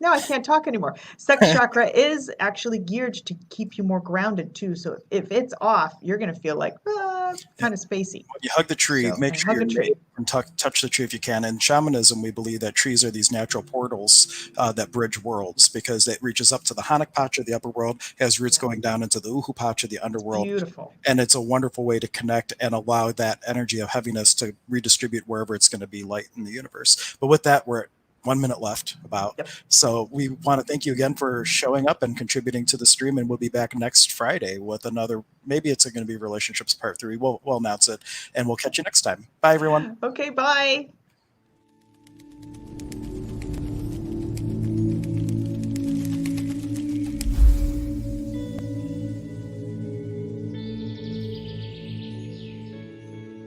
Speaker 2: now I can't talk anymore. Sex chakra is actually geared to keep you more grounded too. So if it's off, you're going to feel like
Speaker 1: Yeah.
Speaker 2: kind of spacey.
Speaker 1: When you hug the tree,
Speaker 2: So
Speaker 1: make
Speaker 2: I
Speaker 1: sure
Speaker 2: hug
Speaker 1: you're
Speaker 2: a
Speaker 1: native
Speaker 2: tree.
Speaker 1: and touch the tree if you can. In shamanism, we believe that trees are these natural portals that bridge worlds because it reaches up to the Hanak the upper world, has roots
Speaker 2: Yeah,
Speaker 1: going down into the Uhu the
Speaker 2: it's
Speaker 1: underworld.
Speaker 2: beautiful.
Speaker 1: And it's a wonderful way to connect and allow that energy of heaviness to redistribute wherever it's going to be light in the universe. But with that, we're at 1 minute left about.
Speaker 2: Yep.
Speaker 1: So we want to thank you again for showing up and contributing to the stream. And we'll be back next Friday with another, maybe it's going to be relationships part 3. We'll announce it, and we'll catch you next time. Bye, everyone.
Speaker 2: Okay, bye.